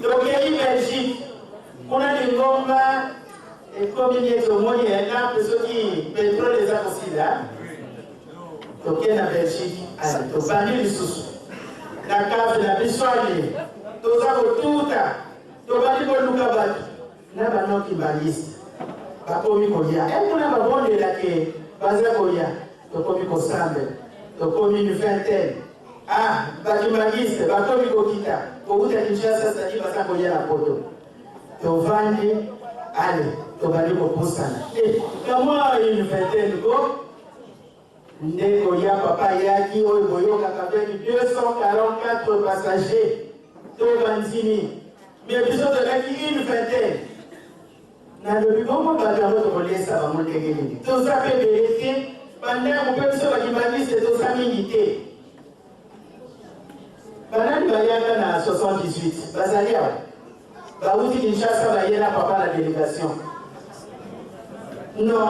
tokei Belgique kuna lingomba ekomi nyeti omoni exemple soki petrole eza kosila tokei na Belgique tobandi lisusu na kave na biso ale toza kotuta tobandi koluka bato na banoki baliste bakomi kolia ekuna babondelake baza kolia tokomi kosambela tokomi une vingtaine bakimagiste bakomi kokita kouta Kinshasa sadi baza kolia na poto tovandi ale tobandi kopusana kamwa une vingtaine ko nde kolia papa yaki oyo boyokaka avec 244 passagers tobandini mais biso tozalaki une vingtaine nalobi bongo bato yango tokoliesa bango ndenge nini toza mpe ebele te bandako mpe biso bakimagiste toza mingi te banani bayaka na 78 bazali awa bauti Kinshasa baye na papa na délégation non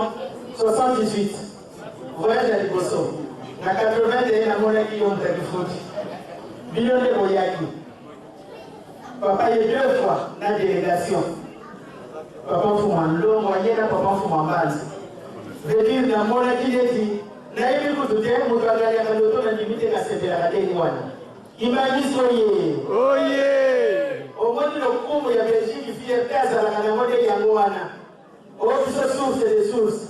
78 voyage ya liboso Na 81 na mona qui ont été foutus. Millions de Boyaki. Papa est 2 fois dans la délégation. Papa Fouman, l'homme moyen, papa Fouman Baz. Veut dire, dans mon activité, n'a eu beaucoup de temps, nous avons gagné à l'auto, la limite à cette déléguation. Imagine soyez. Oh yeah! Au moins, le coup, il y a Belgique qui fait place à la Canamode et Yangouana. Oh, ce sont sources et des sources.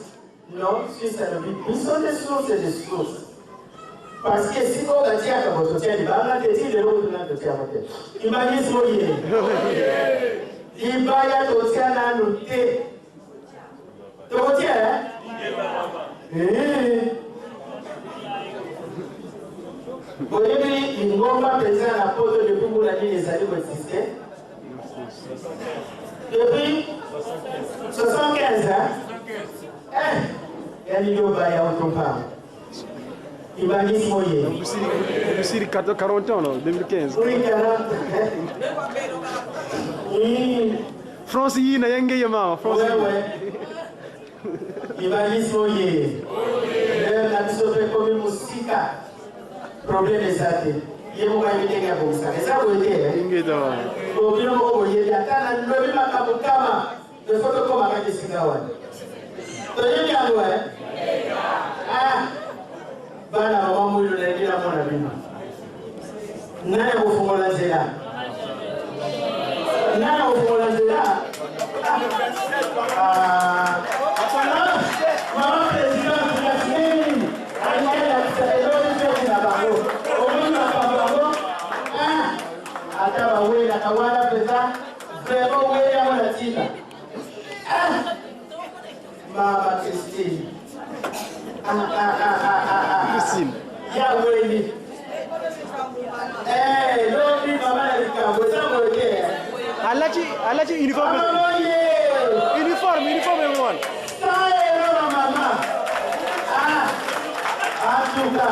Non, si ça ne vit plus, ce sont des sources et des sources. Parce que si on a dit à votre tien, il va te dire le lot de notre tien. Imagine soyez. Il va y avoir ton tien à noter. Ton tien, hein? Au début, il ne va pas présenter la pause depuis que la vie des alliés existait. Depuis 75 ans, il y a une baya au Tompa. Il va dire Moye. C'est 40 ans, 2015. Oui, 40. France, il y a un Yama. Oui, oui. Il va dire Moye. La mission fait comme une musique. Problème est ça. Il y a un problème de ça. C'est ça que vous dites. Problème de ça. Il y a un problème de ça. Il faut que vous ayez des sigawan. Tu as dit à moi, ah, bana maman mouille le nez à mon avis. N'a pas au fond la zéla. N'a pas au fond la zéla. Ah, maman président de la semaine. Atawawela kawala pesa vrema wela mwana tina mama Christine Christine ya weli lobi mama ya likambo samoke alachi uniforme mwana sae mama atuka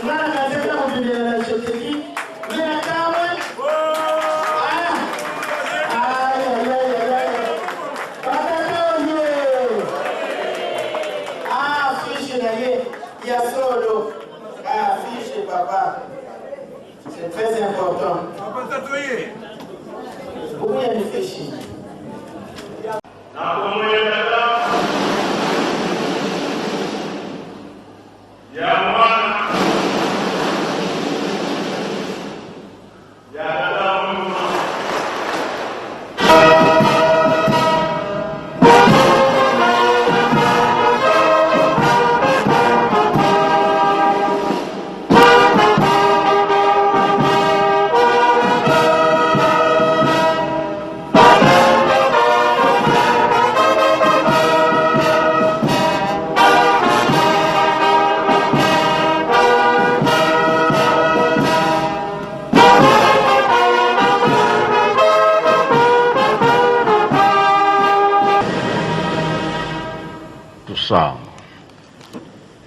ngana kazeta kubilia na shoteki ngana kama papa, c'est très important. Où il y a des fichiers?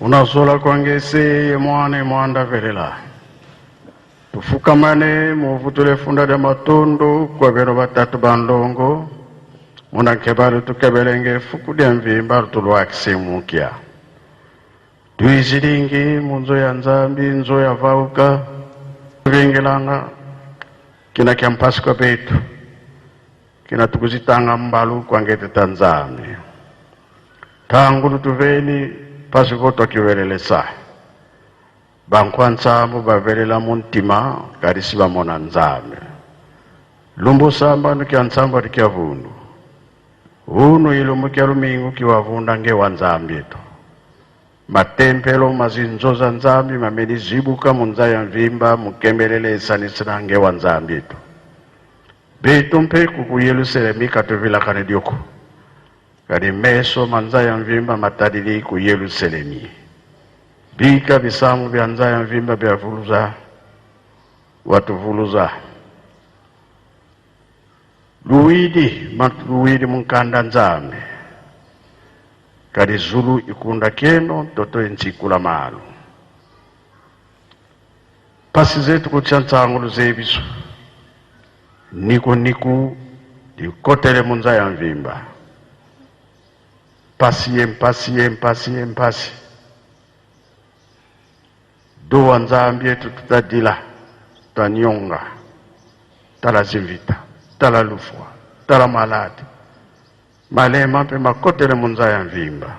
Unasola kwangese mwane mwanda velela tufukamane muvutule funda de matondo kwa bero batatu bandongo muna kebalu tukebelenge fuku de mvimba tulwa akisemukia tuizilingi munzo ya nzambi nzo ya vauka vingelanga kina kiampasi kwa betu kina tukuzitanga mbalu kwangete tanzami tangu tutuveni pasi voto kivelelesa bankwansambu bavelela muntima karisi bamona nzame lumbu samba nukia nsambu atikia vundu hunu ilumukia lumingu kiwavunda ngewa nzambi eto matempelo mazinzoza nzambi mameni zibuka munzaya mvimba mukembelele isanisina ngewa nzambi eto beto mpe kukuyeluselemi katuvila kane dioko kani meso manzaya mvimba matadili ku Yerusalemi bika bisamu bya nzaya mvimba bya vuluza watu vuluza luwidi munkanda nzame kadi zulu ikunda keno toto nchikula malu pasi zetu kuchantsangulu zebiso niku dikotele munzaya mvimba mpasi do nzambi yetu tutadila tanyonga tala zivita tala lufwa tala maladi malema mpe makotele munza ya mvimba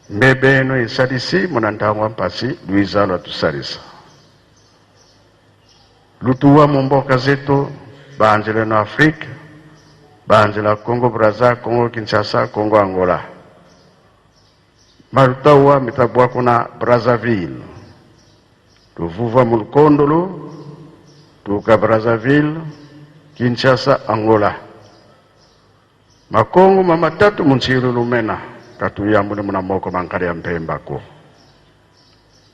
mbebeno isalisi munantangwa mpasi luizalo atusalisa lutuwa mumboka zetu banjele na Afrika banjela Congo Brazza Congo Kinshasa Congo Angola marutawa mitabwa kuna Brazzaville tuvuva mulkondolo tuka Brazzaville Kinshasa Angola makongo mamatatu munchiru lumena katuyambune muna moko mankari ya mpemba ko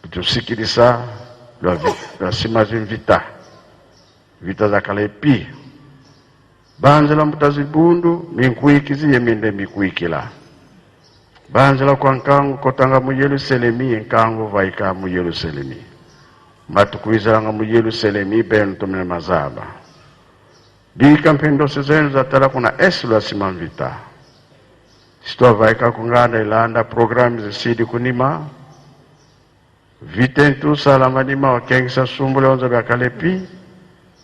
tusikilisa la simazin vita za kalepi banjela mutazibundu minkuikizi yemende mikuikila banjela kwa nkangu kotanga mu Yerusalemi nkangu vaika mu Yerusalemi matukuizanga mu Yerusalemi benu tumene mazaba di kampendo sezenu za tala kuna esula simamvita sitwa vaika kunganda ilanda programu zisidi kunima vitentu salamanima wakengisa sumbule onzo vya kalepi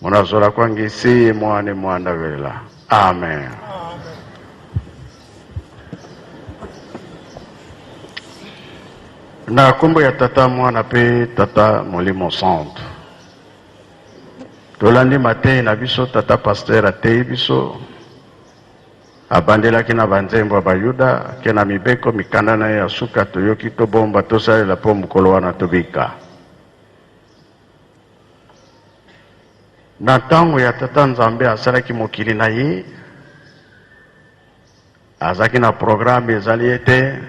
munazola kwangisi mwane mwanda vela amen. Na kombo ya tata mwana pe tata molimo santo tolandi mate na biso tata pasteur atei biso abandelaki na banzembo bayuda ke na mibeko mikanda na ya suka toyoki tobomba tosalela po mokolo wana tobika na ntango ya tata nzambe asalaki mokili na ye azalaki na programme ezali ete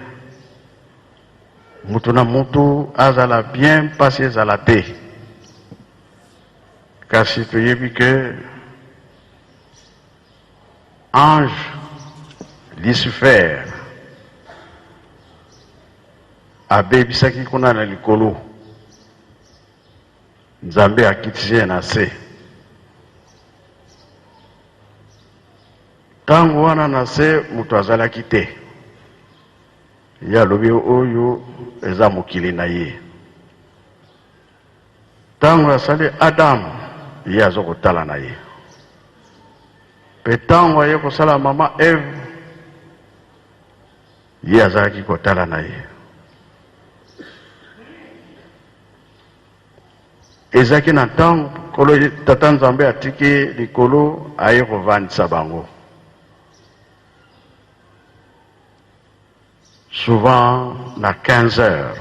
mutu na mutu azala bien mpasi ezala te kasi toyebi ke ange Lucifer abebisaki kuna na likolo nzambe akitisi ye na se ntango wana na se mutu azalaki te ye alobi oyo eza mokili na ye ntango asali adamu ye aza kotala na ye mpe ntango aye kosala mama eve ye azalaki kotala na ye ezalaki na ntango kolo tata nzambe atiki likolo aye kovandisa bango souvent na 15 heures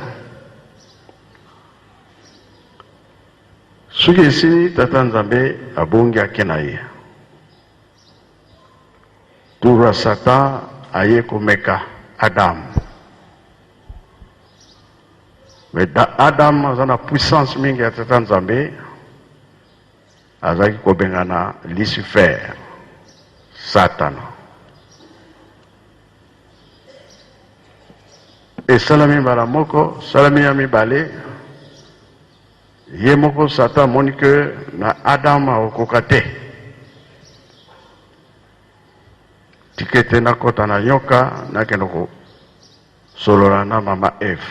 soki esili tata nzambe abongi ake na ye turu ya satan aye komeka adamu me adamu aza na puissance mingi ya tata nzambe azalaki kobengana Lucifer satana esalami mbala moko salami ya mibale ye moko satan amoni ke na adamu akokoka te tikete nakota na nyoka nakende kosolola na mama eve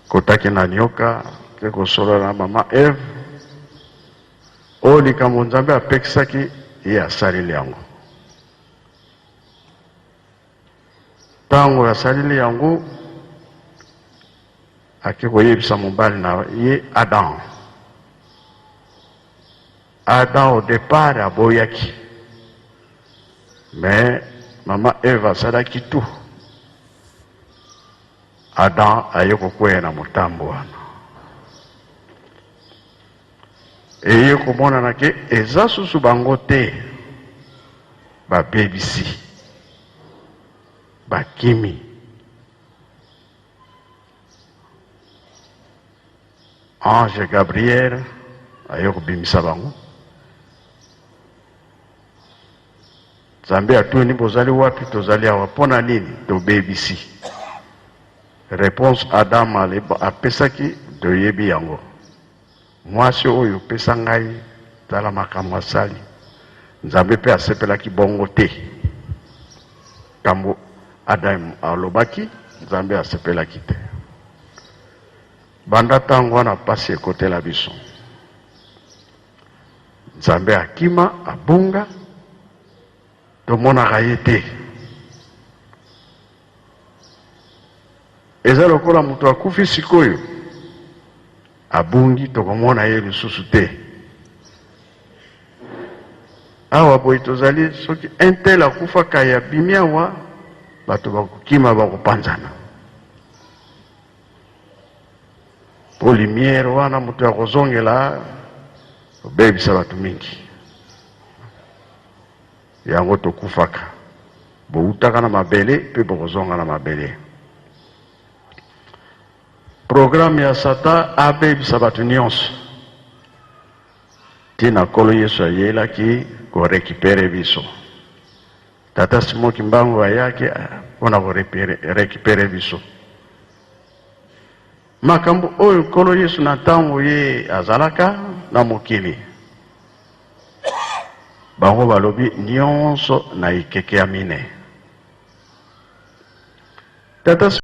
kotaki na nyoka ke kosolola na mama eve oyo likambo nzambe apekisaki ye asaleli yango ntango asaleli yango ake koyebisa mobali na ye adam au départ aboyaki mais mama eve asalaki tu adam aye kokweya na motambo wana eye komonana ke eza susu bango te babebisi bakimi ange Gabriel aye kobimisa bango nzambe atuni bozali wapi tozali awa mpona nini tobebisi réponse adam apesaki toyebi yango mwasi oyo pesa ngai tala makambo asali nzambe mpe asepelaki bongo te kambo adam alobaki nzambe asepelaki te banda tango wana pasi ekotela biso nzambe akima abunga tomonaka ye te eza lokola moto akufi sikoyo abungi tokomona ye lisusu te awa boye tozali soki intel akufaka ya bimi awa bato bakokima bakopanzana po lumière wana moto akozongela obebisa bato mingi yango tokufaka boutaka na mabele mpe bokozonga na mabele programme ya sata abebisa bato nyonso tina kolo yesu ayelaki korekipere biso tata simoki mbango ayaki mpona korekipere biso makambo oyo kolo yesu na ntango ye azalaka na mokili bango balobi nyonso na ekeke ya mine tata